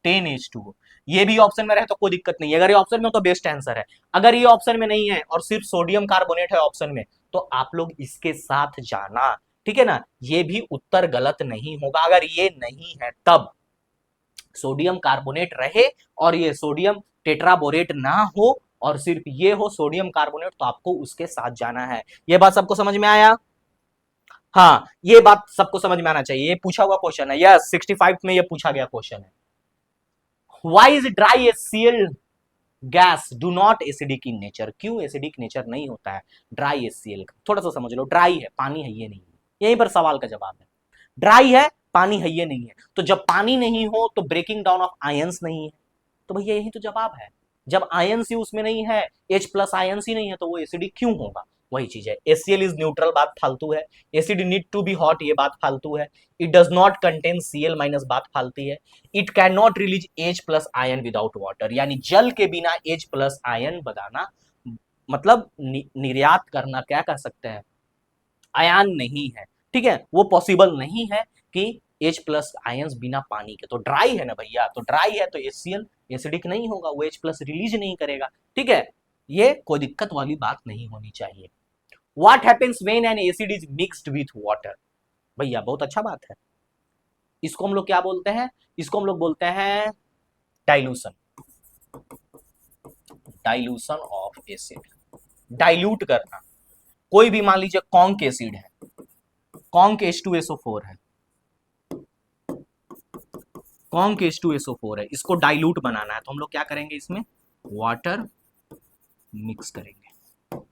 [SPEAKER 1] 10H2O, ये भी ऑप्शन में रहे तो कोई दिक्कत नहीं है, अगर ये ऑप्शन में हो तो बेस्ट आंसर है। अगर ये ऑप्शन में नहीं है और सिर्फ सोडियम कार्बोनेट है ऑप्शन में, तो आप लोग इसके साथ जाना, ठीक है ना, ये भी उत्तर गलत नहीं होगा। अगर ये नहीं है तब सोडियम कार्बोनेट रहे और ये सोडियम टेट्राबोरेट ना हो और सिर्फ ये हो सोडियम कार्बोनेट, तो आपको उसके साथ जाना है। ये बात सबको समझ में आया? हाँ, ये बात सबको समझ में आना चाहिए, ये पूछा हुआ क्वेश्चन है, यस 65 में ये पूछा गया क्वेश्चन है। Why is dry HCl gas do not acidic in nature, क्यों एसिडिक नेचर नहीं होता है ड्राई HCl का, थोड़ा सा समझ लो, ड्राई है, पानी है ये नहीं है, यहीं पर सवाल का जवाब है, ड्राई है, पानी है ये नहीं है, तो जब पानी नहीं हो तो ब्रेकिंग डाउन ऑफ आयंस नहीं है, तो भैया यही तो जवाब है। जब आयंस ही उसमें नहीं है, H प्लस आयंस ही नहीं है, तो वो एसिडिक क्यों होगा, वही चीज है। HCl इज न्यूट्रल, बात फालतू है। Acid need to be hot, ये बात फालतू है। It does not contain Cl minus, बात फालतू है। It can not release H plus ion without water, यानी जल के बिना H प्लस आयन बनाना, मतलब निर्यात करना, क्या कह सकते हैं, आयन नहीं है, ठीक है, वो पॉसिबल नहीं है कि H प्लस आयंस बिना पानी के, तो ड्राई है ना भैया, तो ड्राई है तो HCl एसिडिक नहीं होगा, वो H प्लस रिलीज नहीं करेगा, ठीक है, ये कोई दिक्कत वाली बात नहीं होनी चाहिए। What happens when an acid is mixed with water, भैया बहुत अच्छा बात है, इसको हम लोग क्या बोलते हैं, इसको हम लोग बोलते हैं dilution, dilution of acid, dilute करना। कोई भी मान लीजिए कॉन्क एसिड है, कॉन्क H2SO4 है, कॉन्क H2SO4 है, इसको डाइल्यूट बनाना है, तो हम लोग क्या करेंगे, इसमें वाटर मिक्स करेंगे,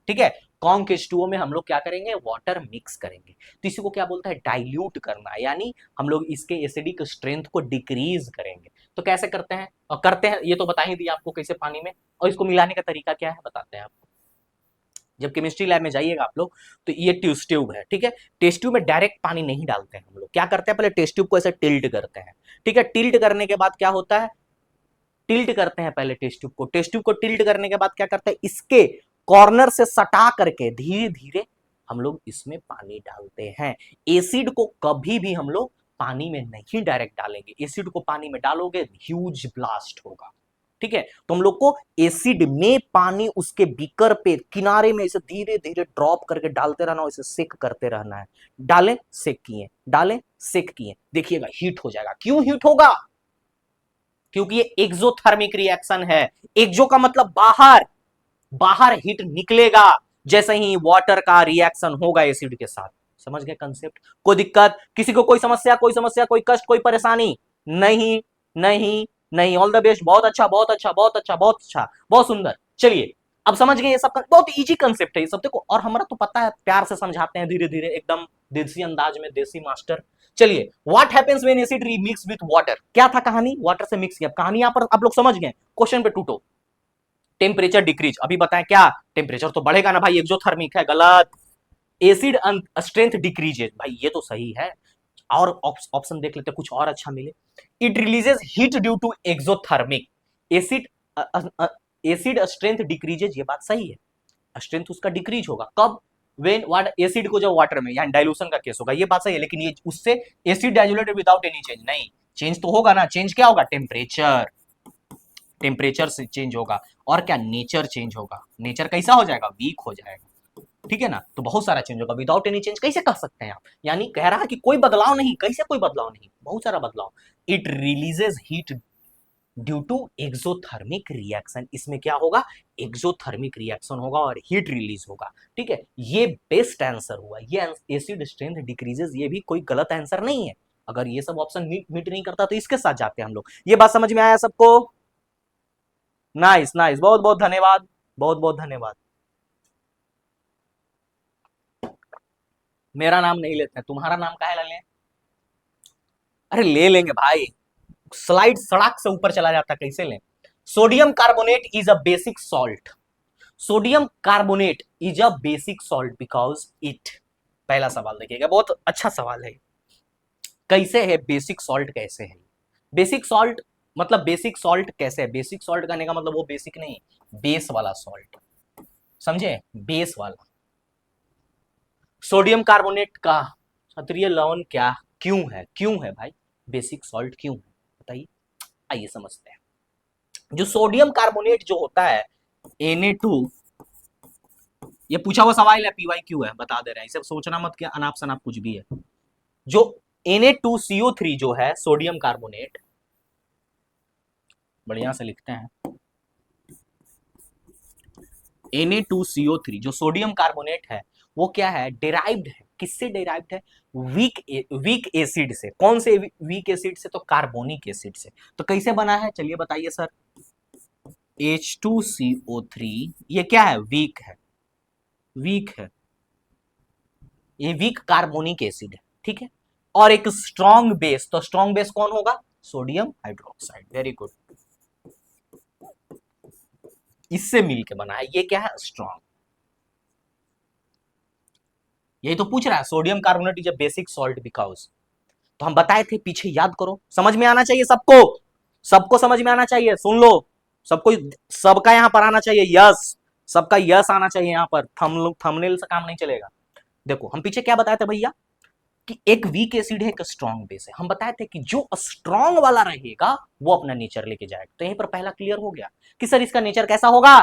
[SPEAKER 1] ठीक है, कॉन्क H2O में हम लोग क्या करेंगे, वाटर मिक्स करेंगे, तो इसी को क्या बोलता है, डाइल्यूट करना, यानी हम लोग इसके एसिडिक स्ट्रेंथ को डिक्रीज करेंगे। तो कैसे करते हैं, और करते हैं ये तो बता ही दिया आपको कैसे, पानी में, और इसको मिलाने का तरीका क्या है बताते हैं आपको। जब केमिस्ट्री लैब में जाइएगा आप लोग, तो ये टेस्ट ट्यूब है, ठीक है, टेस्ट ट्यूब में डायरेक्ट पानी नहीं डालते हैं हम लोग, क्या करते हैं, पहले टेस्ट ट्यूब को ऐसे टिल्ट करते हैं, ठीक है, टिल्ट करने के बाद क्या होता है, टिल्ट करते हैं पहले टेस्ट ट्यूब को, टेस्ट ट्यूब को टिल्ट करने के बाद क्या करते हैं, इसके कॉर्नर से सटा करके धीरे धीरे हम लोग इसमें पानी डालते हैं। एसिड को कभी भी हम लोग पानी में नहीं डायरेक्ट डालेंगे, एसिड को पानी में डालोगे ह्यूज ब्लास्ट होगा, ठीक है, तो हम लोग को एसिड में पानी उसके बीकर पे किनारे में इसे धीरे धीरे ड्रॉप करके डालते रहना, इसे सेक करते रहना है, डालें सेक किए, डालें सेक किए, देखिएगा हीट हो जाएगा। क्यों हीट होगा, क्योंकि ये एक्सोथर्मिक रिएक्शन है, एक्सो का मतलब बाहर, बाहर हीट निकलेगा जैसे ही वाटर का रिएक्शन होगा एसिड के साथ। समझ गए कंसेप्ट, कोई दिक्कत, किसी को कोई समस्या, कोई समस्या, कोई कष्ट, कोई परेशानी नहीं, नहीं नहीं, ऑल द बेस्ट, बहुत अच्छा बहुत अच्छा बहुत अच्छा बहुत अच्छा, बहुत सुंदर। चलिए अब समझ गए, ये सब बहुत इजी कंसेप्ट है ये सब, देखो, और हमारा तो पता है, प्यार से समझाते हैं धीरे धीरे, एकदम देसी अंदाज में, देसी मास्टर। चलिए, what happens when acid remix with water, क्या था कहानी, वाटर से मिक्स किया, कहानी यहां पर आप लोग समझ गए, क्वेश्चन पे टूटो। टेम्परेचर डिक्रीज, अभी बताएं क्या, टेम्परेचर तो बढ़ेगा ना भाई, एक्सोथर्मिक है, गलत। एसिड स्ट्रेंथ डिक्रीजेज, भाई ये तो सही है, और ऑप्शन देख लेते कुछ और अच्छा मिले। It releases heat due to exothermic, acid acid strength decreases, ये बात सही है, स्ट्रेंथ उसका डिक्रीज होगा कब, व्हेन वाट एसिड को जब वाटर में, यानी डाइल्यूशन का केस होगा, ये बात सही है, लेकिन ये उससे acid diluted without any change नहीं, चेंज तो होगा ना, चेंज क्या होगा, टेम्परेचर, टेम्परेचर से चेंज होगा, और क्या, नेचर चेंज होगा, नेचर कैसा हो जाएगा, वीक हो जाएगा, ठीक है ना, तो बहुत सारा चेंज होगा, विदाउट एनी चेंज कैसे कह सकते हैं आप, यानी कह रहा है कि कोई बदलाव नहीं, कैसे कोई बदलाव नहीं, बहुत सारा बदलाव। It releases heat due to exothermic reaction, इसमें क्या होगा, एक्सोथर्मिक रिएक्शन होगा और हीट रिलीज होगा। ठीक है, ये बेस्ट आंसर हुआ, ये एसिड स्ट्रेंथ डिक्रीजेस, ये भी कोई गलत आंसर नहीं है। अगर ये सब ऑप्शन मीट नहीं करता तो इसके साथ जाते हैं हम लोग। ये बात समझ में आया सबको? नाइस नाइस, बहुत बहुत धन्यवाद, बहुत बहुत धन्यवाद। मेरा नाम नहीं लेते हैं, तुम्हारा नाम काहे ला लें? अरे ले लेंगे भाई, स्लाइड सड़क से ऊपर चला जाता, कैसे लें? Sodium carbonate is a basic salt, sodium carbonate is a basic salt because it, पहला सवाल देखिएगा, बहुत अच्छा सवाल है। कैसे है बेसिक सॉल्ट, कैसे है बेसिक सॉल्ट, मतलब बेसिक सॉल्ट कैसे है? बेसिक सॉल्ट कहने का मतलब वो बेसिक नहीं, बेस वाला सॉल्ट, समझे, बेस वाला। सोडियम कार्बोनेट का क्षारीय लवण क्या, क्यों है भाई, बेसिक सॉल्ट क्यों है, बताइए। आइए समझते हैं। जो सोडियम कार्बोनेट जो होता है Na2, ये पूछा हुआ सवाल है, PYQ है, बता दे रहे हैं, इसे सोचना मत कि अनाप शनाप कुछ भी है। जो Na2CO3 जो है सोडियम कार्बोनेट, बढ़िया से लिखते हैं, Na2CO3 जो सोडियम कार्बोनेट है वो क्या है, डिराइव्ड है, किससे डिराइव्ड है, वीक एसिड से। कौन से वीक एसिड से? तो कार्बोनिक एसिड से। तो कैसे बना है, चलिए बताइए सर। H2CO3 ये क्या है, वीक है, वीक है, ये वीक कार्बोनिक एसिड है, ठीक है। और एक स्ट्रॉन्ग बेस, तो स्ट्रॉन्ग बेस कौन होगा, सोडियम हाइड्रोक्साइड, वेरी गुड, इससे मिलके बना है, ये क्या है, स्ट्रॉन्ग। यही तो पूछ रहा है, sodium carbonate is a basic salt because, तो हम बताए थे पीछे, याद करो, समझ में आना चाहिए सबको, सबको समझ में आना चाहिए, सुन लो, सबको, सबका यहां पर आना चाहिए यस, सबका यस आना चाहिए यहां पर, थंबनेल से काम नहीं चलेगा। देखो हम पीछे क्या बताए थे भैया, कि एक वीक एसिड है, एक स्ट्रॉन्ग बेस है, हम बताए थे कि जो स्ट्रॉन्ग वाला रहेगा वो अपना नेचर लेके जाएगा। तो यहीं पर पहला क्लियर हो गया कि सर इसका नेचर कैसा होगा।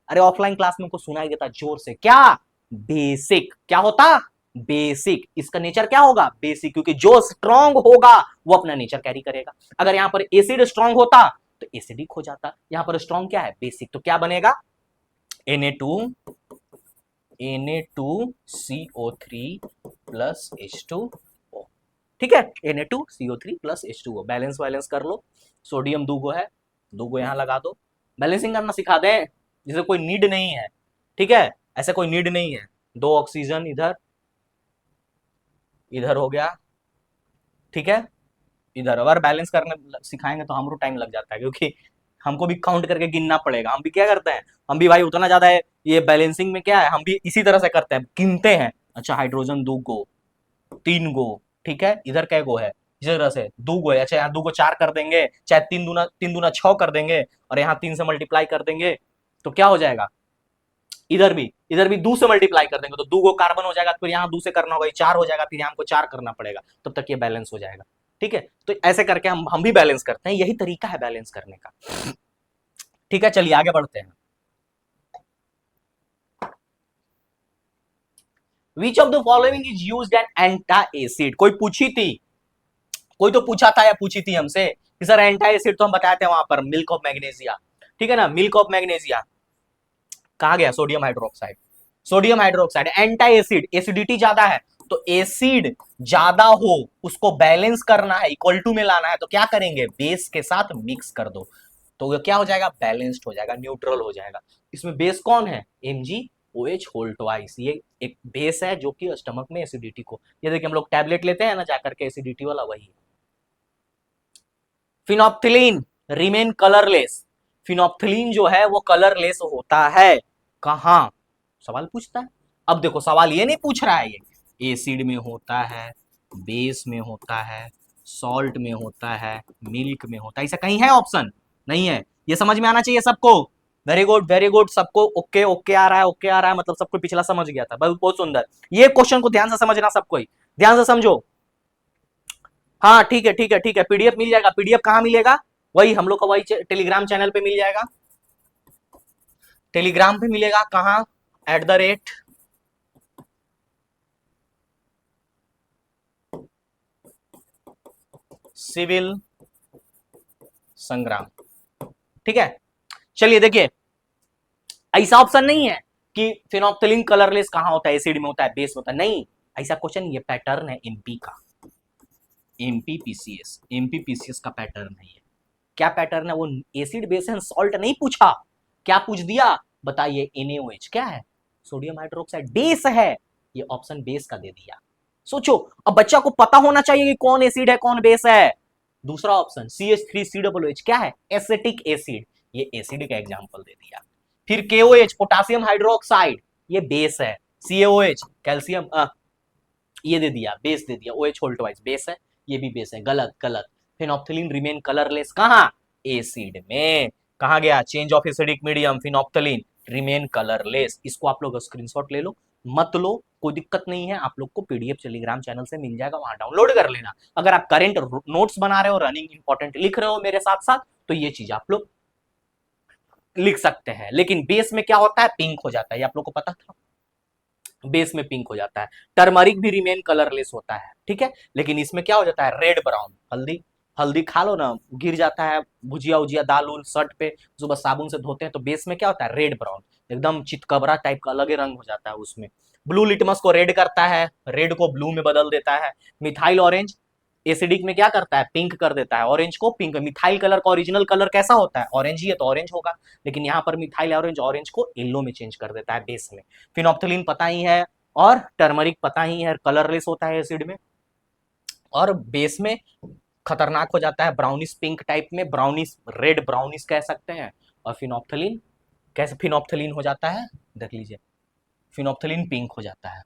[SPEAKER 1] अरे ऑफलाइन क्लास में को सुनाई देता जोर से, क्या बेसिक, क्या होता, बेसिक, इसका नेचर क्या होगा, बेसिक, क्योंकि जो स्ट्रॉन्ग होगा वो अपना नेचर कैरी करेगा। अगर यहां पर एसिड स्ट्रॉन्ग होता तो एसिडिक हो जाता, यहां पर स्ट्रॉन्ग क्या है, बेसिक, तो क्या बनेगा, Na2 Na2CO3 प्लस H2O, ठीक है, Na2CO3 प्लस H2O, बैलेंस वालेंस कर लो, सोडियम दूगो है, दूगो यहां लगा दो, बैलेंसिंग करना सिखा दें, जिसे कोई नीड नहीं है, ठीक है, ऐसे कोई नीड नहीं है। दो ऑक्सीजन इधर, इधर हो गया, ठीक है, इधर, अगर बैलेंस करने सिखाएंगे तो हमको टाइम लग जाता है, क्योंकि हमको भी काउंट करके गिनना पड़ेगा, हम भी क्या करते हैं, हम भी भाई उतना ज्यादा है, ये बैलेंसिंग में क्या है, हम भी इसी तरह से करते हैं, गिनते हैं, अच्छा हाइड्रोजन दो गो, तीन गो, ठीक है, इधर कै गो है, इसी तरह से दो गो है, अच्छा यहाँ दो गो चार कर देंगे, चाहे तीन दूना छह कर देंगे, और यहाँ तीन से मल्टीप्लाई कर देंगे, तो क्या हो जाएगा, इधर भी दो से मल्टीप्लाई कर देंगे तो दो गो कार्बन हो जाएगा, फिर यहाँ दो से करना होगा, चार हो जाएगा, फिर यहाँ हमको चार करना पड़ेगा, तब तक ये बैलेंस हो जाएगा, ठीक है। तो ऐसे करके हम भी बैलेंस करते हैं, यही तरीका है बैलेंस करने का, ठीक है, चलिए आगे बढ़ते हैं। Which of the following is used an antacid, कोई पूछी थी, कोई तो पूछा था या पूछी थी हमसे कि सर एंटा एसिड, तो हम बताए थे वहां पर मिल्क ऑफ मैग्नीशिया, ठीक है ना, मिल्क ऑफ मैग्नीशिया, कहा गया, sodium hydroxide, sodium hydroxide antacid, acidity ज्यादा है, तो एसिड ज्यादा हो उसको बैलेंस करना है, इक्वल टू में लाना है, तो क्या करेंगे, बेस के साथ मिक्स कर दो, तो क्या हो जाएगा, बैलेंस्ड हो जाएगा, न्यूट्रल हो जाएगा। इसमें बेस कौन है, MgOH होल ट्वाइस, ये एक बेस है जो कि स्टमक में एसिडिटी को, ये देखिए हम लोग टैबलेट लेते हैं ना जाकर के, एसिडिटी वाला वही है। फिनोप्थिलीन रिमेन कलरलेस, फिनोप्थिलीन जो है वो कलरलेस होता है, कहां, सवाल पूछता है। अब देखो सवाल ये नहीं पूछ रहा है, ये एसिड में होता है, बेस में होता है, सॉल्ट में होता है, मिल्क में होता है, ऐसा कहीं है ऑप्शन, नहीं है, ये समझ में आना चाहिए सबको, वेरी गुड वेरी गुड, सबको ओके ओके आ रहा है, ओके आ रहा है, मतलब सबको पिछला समझ गया था, बहुत बहुत सुंदर, ये क्वेश्चन को ध्यान से समझना, सबको ध्यान से समझो, हाँ ठीक है ठीक है ठीक है, पीडीएफ मिल जाएगा, पीडीएफ कहाँ मिलेगा, वही हम लोग का वही टेलीग्राम चैनल पे मिल जाएगा, टेलीग्राम पे मिलेगा, कहाँ, @ सिविल संग्राम, ठीक है, चलिए देखिए, ऐसा ऑप्शन नहीं है कि फिनोप्थिलीन कलरलेस कहां होता है, एसिड में होता है, बेस होता है, नहीं, ऐसा क्वेश्चन, ये पैटर्न है एमपी का, एमपीपीसीएस, एमपीपीसीएस का पैटर्न है ये। क्या पैटर्न है, वो एसिड बेस एंड सॉल्ट नहीं पूछा, क्या पूछ दिया, बताइए, NaOH क्या है, सोडियम हाइड्रोक्साइड, बेस है, ये ऑप्शन बेस का दे दिया। सोचो, अब बच्चा को पता होना चाहिए कि कौन एसिड है कौन बेस है। दूसरा ऑप्शन CH3COOH क्या है, एसिटिक एसिड, ये एसिड का एग्जांपल दे दिया। फिर KOH पोटेशियम हाइड्रोक्साइड, ये बेस है। CaOH कैल्शियम, ये दे दिया, बेस दे दिया, OH होल्ड वाइज बेस है, ये भी बेस है, गलत गलत। फिनोप्थिलीन रिमेन कलरलेस कहां, एसिड में, कहा गया, change of acidic medium, phenolphthalein remain colourless, इसको आप लोग स्क्रीनशॉट ले लो, मत लो कोई दिक्कत नहीं है, आप लोग को PDF टेलीग्राम चैनल से मिल जाएगा, वहां डाउनलोड कर लेना। अगर आप करेंट नोट्स बना रहे हो, रनिंग इंपॉर्टेंट लिख रहे हो मेरे साथ साथ, तो ये चीज आप लोग लिख सकते हैं। लेकिन बेस में क्या होता है, पिंक हो जाता है, ये आप लोग को पता था, बेस में पिंक हो जाता है। टर्मरिक भी रिमेन कलरलेस होता है, ठीक है, लेकिन इसमें क्या हो जाता है, रेड ब्राउन। हल्दी, हल्दी खा लो ना, गिर जाता है भुजिया उजिया दाल उल शर्ट पे, सुबह साबुन से धोते हैं, तो बेस में क्या होता है, रेड ब्राउन, एकदम चितकबरा टाइप का अलग ही रंग हो जाता है उसमें। ब्लू लिटमस को रेड करता है, रेड को ब्लू में बदल देता है। मिथाइल ऑरेंज एसिडिक में क्या करता है, पिंक कर देता है, ऑरेंज को पिंक। मिथाइल कलर का ओरिजिनल कलर कैसा होता है, ऑरेंज ही है तो ऑरेंज होगा, लेकिन यहाँ पर मिथाइल ऑरेंज, ऑरेंज को येलो में चेंज कर देता है बेस में। फिनोप्थिलीन पता ही है, और टर्मरिक पता ही है, कलरलेस होता है एसिड में, और बेस में खतरनाक हो जाता है, ब्राउनिश पिंक टाइप में, ब्राउनिश रेड ब्राउनिश कह सकते हैं। और फिनोप्थिलीन कैसे फिनोप्थिलीन हो जाता है, देख लीजिए, फिनोप्थिलीन पिंक हो जाता है,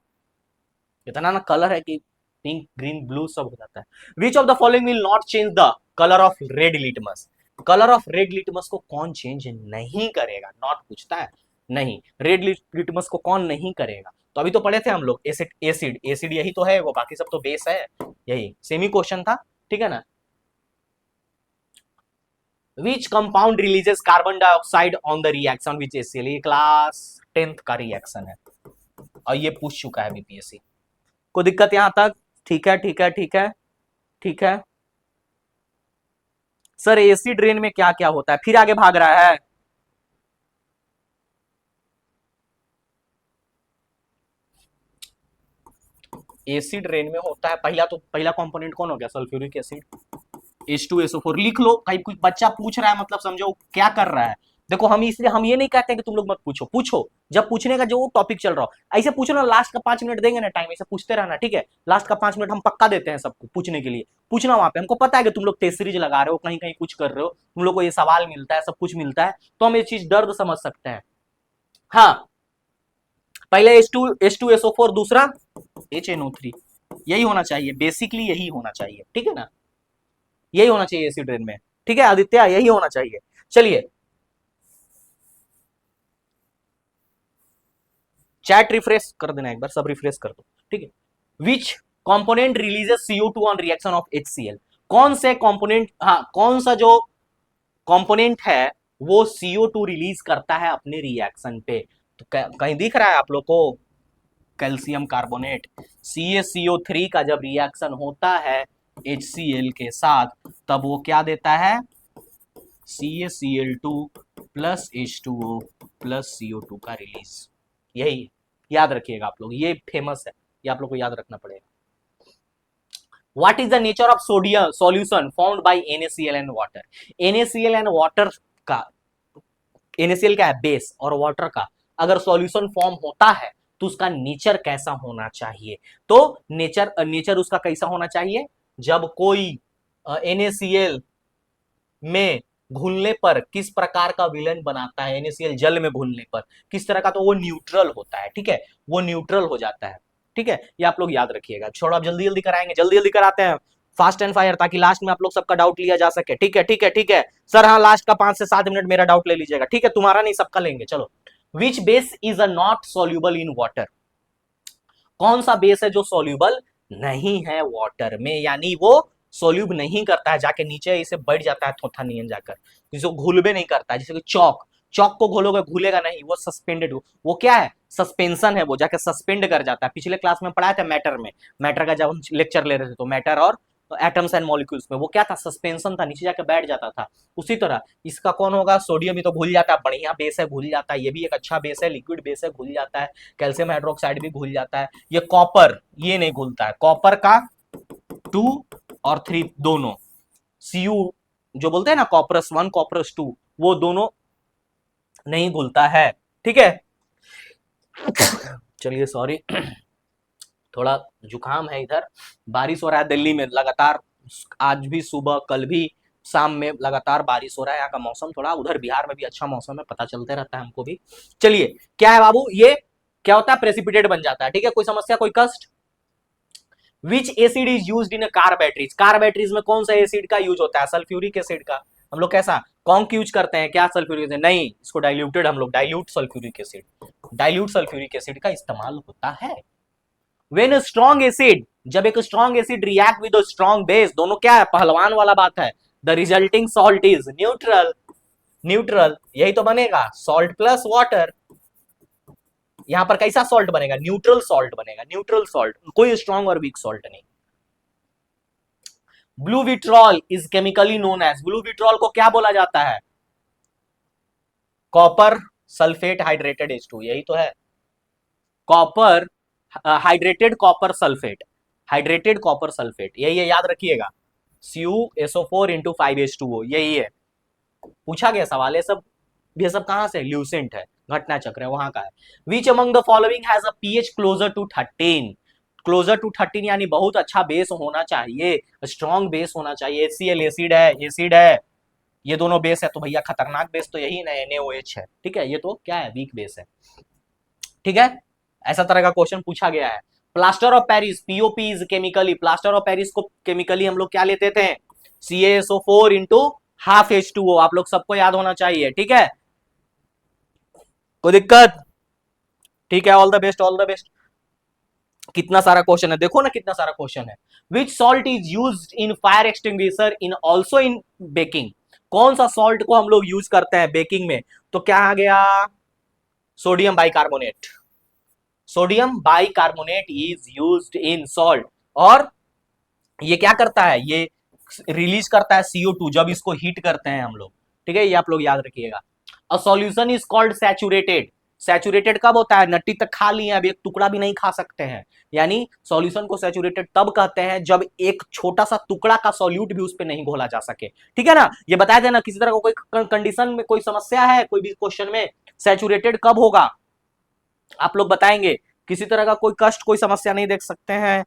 [SPEAKER 1] इतना ना कलर है कि पिंक ग्रीन ब्लू सब हो जाता है। विच of the following will not change the colour of red litmus, colour of red litmus को कौन चेंज नहीं करेगा, नॉट पूछता है, नहीं, रेड लिटमस को कौन नहीं करेगा। तो अभी तो पढ़े थे हम लोग, एसिड एसिड एसिड यही तो है, वो बाकी सब तो बेस है, यही सेमी क्वेश्चन था, ठीक है ना। Which compound releases carbon dioxide on the reaction which HCl, ये क्लास 10th का रिएक्शन है, और ये पूछ चुका है BPSC। कोई दिक्कत यहां तक, ठीक है ठीक है ठीक है ठीक है। सर एसिड रेन में क्या क्या होता है, फिर आगे भाग रहा है। एसिड रेन में होता है, पहला कंपोनेंट कौन हो गया, सल्फ्यूरिक एसिड, H2SO4 लिख लो। कहीं कुछ बच्चा पूछ रहा है, मतलब समझो क्या कर रहा है। देखो, हम इसलिए हम ये नहीं कहते हैं कि तुम लोग मत पूछो, पूछो जब पूछने का जो टॉपिक चल रहा हो, ऐसे पूछो ना, लास्ट का 5 मिनट देंगे ना टाइम, ऐसे पूछते रहना, ठीक है, लास्ट का 5 मिनट हम पक्का देते हैं सबको पूछने के लिए, पूछना वहां पे, हमको पता है कि तुम लोग टेस्ट सीरीज लगा रहे हो, कहीं कहीं कुछ कर रहे हो, तुम लोग को ये सवाल मिलता है, सब कुछ मिलता है, तो हम ये चीज दर्द समझ सकते हैं। हाँ, पहले H2SO4, दूसरा HNO3, यही होना चाहिए, बेसिकली यही होना चाहिए, ठीक है ना, यही होना चाहिए एसिड रेन में, ठीक है आदित्य, यही होना चाहिए। चलिए, चैट रिफ्रेश कर देना एक बार, सब रिफ्रेश कर दो, ठीक है। विच component releases CO2 on reaction of HCl, कौन से कंपोनेंट, हाँ, कौन सा जो कंपोनेंट है वो CO2 रिलीज करता है अपने रिएक्शन पे, तो कहीं दिख रहा है आप लोग को, कैल्शियम कार्बोनेट, CaCO3 का जब रिएक्शन होता है HCl के साथ, तब वो क्या देता है, CaCl2 plus H2O plus CO2 का रिलीज, यही याद रखिएगा आप लोग, ये फेमस है, ये आप लोग को याद रखना पड़ेगा। What is the nature of sodium solution formed by NaCl and water? NaCl and water का, NaCl क्या है, बेस, और वाटर का अगर सॉल्यूशन फॉर्म होता है तो उसका नेचर कैसा होना चाहिए, तो नेचर उसका कैसा होना चाहिए, जब कोई NaCl में घुलने पर किस प्रकार का विलन बनाता है, NaCl जल में घुलने पर किस तरह का, तो वो न्यूट्रल होता है, ठीक है, वो न्यूट्रल हो जाता है, ठीक है, ये आप लोग याद रखिएगा। छोड़ो, आप जल्दी जल्दी कराएंगे, जल्दी जल्दी कराते हैं, फास्ट एंड फायर, ताकि लास्ट में आप लोग सबका डाउट लिया जा सके, ठीक है ठीक है ठीक है सर, हाँ, लास्ट का 5 से 7 मिनट मेरा डाउट ले लीजिएगा, ठीक है, तुम्हारा नहीं सबका लेंगे, चलो। Which base is a not soluble in water, कौन सा बेस है जो सोल्यूबल नहीं है वाटर में, यानी वो सोल्यूब नहीं करता है, जाके नीचे इसे बैठ जाता है थोथा नियन जाकर, जिसको घुलबे नहीं करता है, जैसे कि चौक, चौक को घोलोगे घुलेगा नहीं, वो सस्पेंडेड, वो क्या है, सस्पेंशन है, वो जाके सस्पेंड कर जाता है। पिछले क्लास में पढ़ाया था मैटर में, मैटर का जब हम लेक्चर ले रहे थे, तो मैटर और एटम्स एंड मॉलिक्यूल्स में, वो क्या था, सस्पेंशन था, नीचे जाकर बैठ जाता था। उसी तरह इसका कौन होगा, सोडियम, ही तो घुल जाता है, बढ़िया बेस है, घुल जाता है, ये भी एक अच्छा बेस है, लिक्विड बेस है, घुल जाता है। कैल्शियम हाइड्रोक्साइड भी घुल जाता है। ये कॉपर, ये नहीं घुलता है, कॉपर का 2 और 3 दोनों, Cu जो बोलते हैं ना, कॉपरस 1 कॉपरस 2, वो दोनों नहीं घुलता है। ठीक है, चलिए सॉरी, थोड़ा जुकाम है इधर, बारिश हो रहा है दिल्ली में लगातार, आज भी सुबह, कल भी शाम में लगातार बारिश हो रहा है। यहाँ का मौसम थोड़ा, उधर बिहार में भी अच्छा मौसम है, पता चलते रहता है हमको भी। चलिए, क्या है बाबू, ये क्या होता है, प्रेसिपिटेट बन जाता है। ठीक है, कोई समस्या, कोई कष्ट। विच acid is used in car batteries, car batteries में कौन सा एसिड का यूज होता है, सल्फ्यूरिक एसिड का। हम लोग कैसा कौन यूज करते हैं, क्या सल्फ्यूरिक एसिड, नहीं, इसको डाइल्यूटेड, हम लोग dilute sulphuric acid, dilute sulphuric acid का इस्तेमाल होता है। When a strong acid, जब एक strong acid react with strong base, दोनों क्या है, पहलवान वाला बात है, the resulting salt is neutral, neutral, यही तो बनेगा, सॉल्ट प्लस वाटर। यहां पर कैसा सॉल्ट बनेगा, न्यूट्रल सॉल्ट बनेगा, न्यूट्रल सॉल्ट, कोई स्ट्रॉन्ग और वीक सॉल्ट नहीं। Blue vitriol is chemically known as, blue vitriol को क्या बोला जाता है, कॉपर सल्फेट हाइड्रेटेड H2, यही तो है, copper hydrated copper sulphate, hydrated copper sulphate, यही है, याद रखिएगा, CuSO4 इंटू 5H2O, यही है, पूछा गया सवाल है सब, ये सब कहां से, ल्यूसेंट है, घटना चक्र है, वहां का है। Which among the following has a pH closer to 13, closer to 13 यानी बहुत अच्छा बेस होना चाहिए, स्ट्रॉन्ग बेस होना चाहिए। HCl एसिड है, एसिड है, ये दोनों बेस है, तो भैया खतरनाक बेस तो यही ना, NaOH है। ठीक है, ये तो क्या है, वीक बेस है। ठीक है, ऐसा तरह का क्वेश्चन पूछा गया है। Plaster of Paris, POP is chemically, plaster of Paris को केमिकली हम लोग क्या लेते थे, CaSO4 इंटू हाफ H2O, आप लोग सबको याद होना चाहिए। ठीक है, कोई दिक्कत, ठीक है, all the best, all the best. कितना सारा क्वेश्चन है, देखो ना कितना सारा क्वेश्चन है। Which salt is used in fire extinguisher in also in baking, कौन सा सॉल्ट को हम लोग यूज करते हैं बेकिंग में, तो क्या आ गया, sodium bicarbonate, sodium bicarbonate is used in salt, और ये क्या करता है, ये रिलीज करता है CO2 जब इसको हीट करते हैं हम लोग। ठीक है, ये आप लोग याद रखिएगा। A solution is called saturated, saturated कब होता है, नट्टी तक खा लिए, अब एक टुकड़ा भी नहीं खा सकते हैं, यानी सॉल्यूशन को सैचुरेटेड तब कहते हैं जब एक छोटा सा टुकड़ा का सॉल्यूट भी उस पर नहीं घोला जा सके। ठीक है ना, ये बताया था ना, किसी तरह का कोई कंडीशन में कोई समस्या है, कोई भी क्वेश्चन में सैचुरेटेड कब होगा, आप लोग बताएंगे, किसी तरह का कोई कष्ट, कोई समस्या नहीं देख सकते हैं।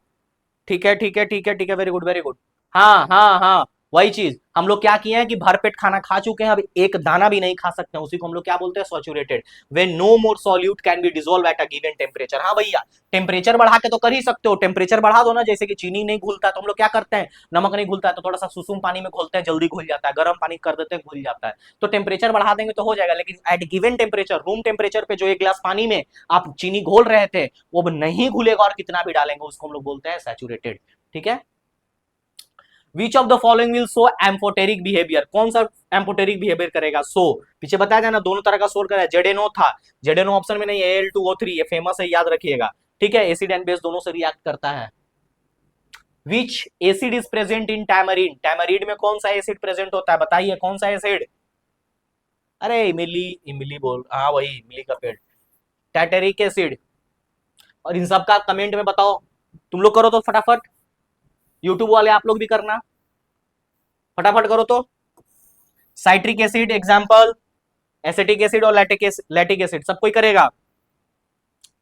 [SPEAKER 1] ठीक है, ठीक है, ठीक है, ठीक है, वेरी गुड, वेरी गुड। हाँ हाँ हाँ, वही चीज हम लोग क्या किए हैं कि भरपेट खाना खा चुके हैं, अब एक दाना भी नहीं खा सकते हैं, उसी को हम लोग क्या बोलते हैं, saturated. When no more solute can be dissolve at a given temperature, हाँ भैया, टेम्परेचर बढ़ा के तो कर ही सकते हो, टेम्परेचर बढ़ा दो ना, जैसे कि चीनी नहीं घुलता है तो हम लोग क्या करते हैं, नमक नहीं घुलता है तो थोड़ा सा सुसुम पानी में घोलते हैं, जल्दी घुल जाता है, गर्म पानी कर देते हैं, घुल जाता है, तो टेम्परेचर बढ़ा देंगे तो हो जाएगा, लेकिन at given temperature, room temperature पे जो एक गिलास पानी में आप चीनी घोल रहे थे, वो नहीं घुलेगा, और कितना भी डालेंगे उसको हम लोग बोलते हैं सैचुरेटेड। ठीक है, विच of the following will show amphoteric behaviour, कौन सा एम्फोटेरिक बिहेवियर करेगा, सो पीछे बताया था ना, दोनों तरह का सोर करा, जेडेनो था, जेडेनो ऑप्शन में नहीं, Al2O3, ये फेमस है, याद रखिएगा। ठीक है, एसिड एंड बेस दोनों से रिएक्ट करता है। Which acid is present in tamarind, tamarind में कौन सा एसिड प्रेजेंट होता है, बताइए कौन सा एसिड, अरे इमिली, इमिली बोल, हाँ वही इमिली का पेड़, टैटेरिक एसिड। और इन सब का कमेंट में बताओ, तुम लोग करो तो फटाफट, यूट्यूब वाले आप लोग भी करना, फटाफट करो तो। Citric acid example, acetic acid और लैटिक एसिड, सब कोई करेगा।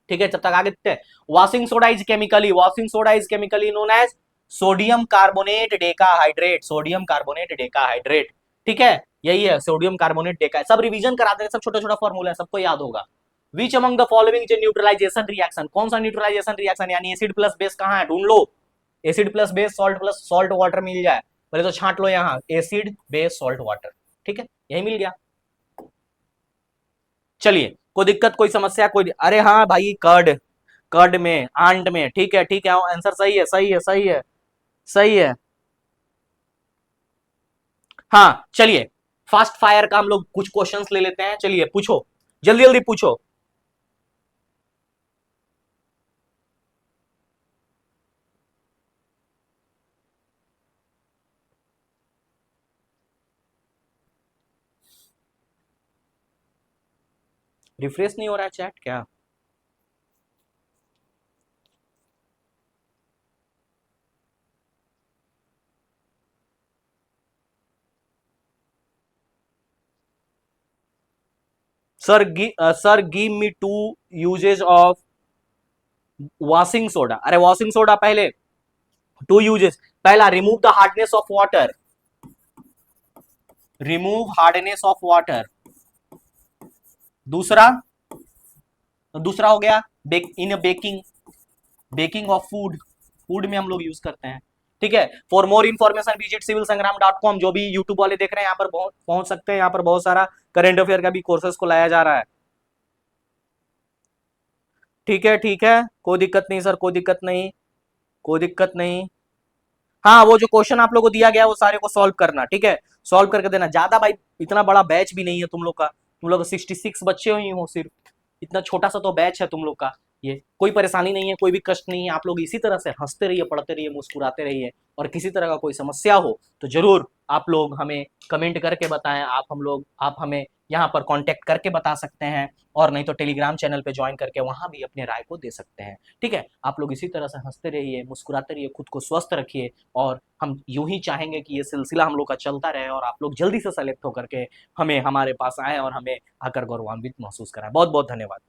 [SPEAKER 1] ठीक है, जब तक आगे देखते हैं। Washing soda is chemically, washing soda is chemically known as sodium carbonate decahydrate, sodium carbonate decahydrate. ठीक है, यही है, सोडियम कार्बोनेट डेका, सब रिवीजन कराते हैं, सब छोटा छोटा फॉर्मूला है, सबको याद होगा। Which among the following is neutralization reaction, कौन सा न्यूट्रलाइजेशन रिएक्शन, यानी एसिड प्लस बेस कहां है, ढूंढ लो, acid plus base, salt plus salt water मिल जाए, पहले तो छांट लो यहाँ, एसिड बेस सॉल्ट वाटर। ठीक है, यही मिल गया। चलिए, कोई दिक्कत, कोई समस्या, कोई, अरे हाँ भाई, कर्ड, कर्ड में, आंट में, ठीक है, ठीक है, आंसर सही है, सही है, सही है, सही है। हाँ चलिए, फास्ट फायर का हम लोग कुछ क्वेश्चंस ले लेते हैं, चलिए पूछो, जल्दी जल्दी पूछो। रिफ्रेश नहीं हो रहा है चैट क्या? Sir give me 2 uses of washing soda. अरे वॉशिंग सोडा पहले 2 यूजेस, पहला remove the hardness of water, remove hardness of water. दूसरा, दूसरा हो गया in baking, baking of food, food में हम लोग यूज करते हैं। ठीक है, for more information visit civilsangram.com। जो भी यूट्यूब वाले देख रहे हैं यहाँ पर पहुंच सकते हैं, यहाँ पर बहुत सारा करंट अफेयर का भी कोर्सेज को लाया जा रहा है। ठीक है ठीक है, कोई दिक्कत नहीं सर, कोई दिक्कत नहीं, कोई दिक्कत नहीं। हाँ वो जो क्वेश्चन आप लोग को दिया गया है वो सारे को सॉल्व करना, ठीक है, सॉल्व करके देना। ज्यादा भाई इतना बड़ा बैच भी नहीं है तुम लोग का, तुम लोग 66 बच्चे ही हो सिर्फ, इतना छोटा सा तो बैच है तुम लोग का। ये कोई परेशानी नहीं है, कोई भी कष्ट नहीं है, आप लोग इसी तरह से हंसते रहिए, पढ़ते रहिए, मुस्कुराते रहिए। और किसी तरह का कोई समस्या हो तो जरूर आप लोग हमें कमेंट करके बताएं, आप हमें यहाँ पर कांटेक्ट करके बता सकते हैं, और नहीं तो टेलीग्राम चैनल पे ज्वाइन करके वहां भी अपने राय को दे सकते हैं। ठीक है, आप लोग इसी तरह से हंसते रहिए, मुस्कुराते रहिए, खुद को स्वस्थ रखिए, और हम यूं ही चाहेंगे कि ये सिलसिला हम लोग का चलता रहे, और आप लोग जल्दी से सेलेक्ट होकर के हमें हमारे पास आए और हमें आकर गौरवान्वित महसूस कराएं। बहुत बहुत धन्यवाद।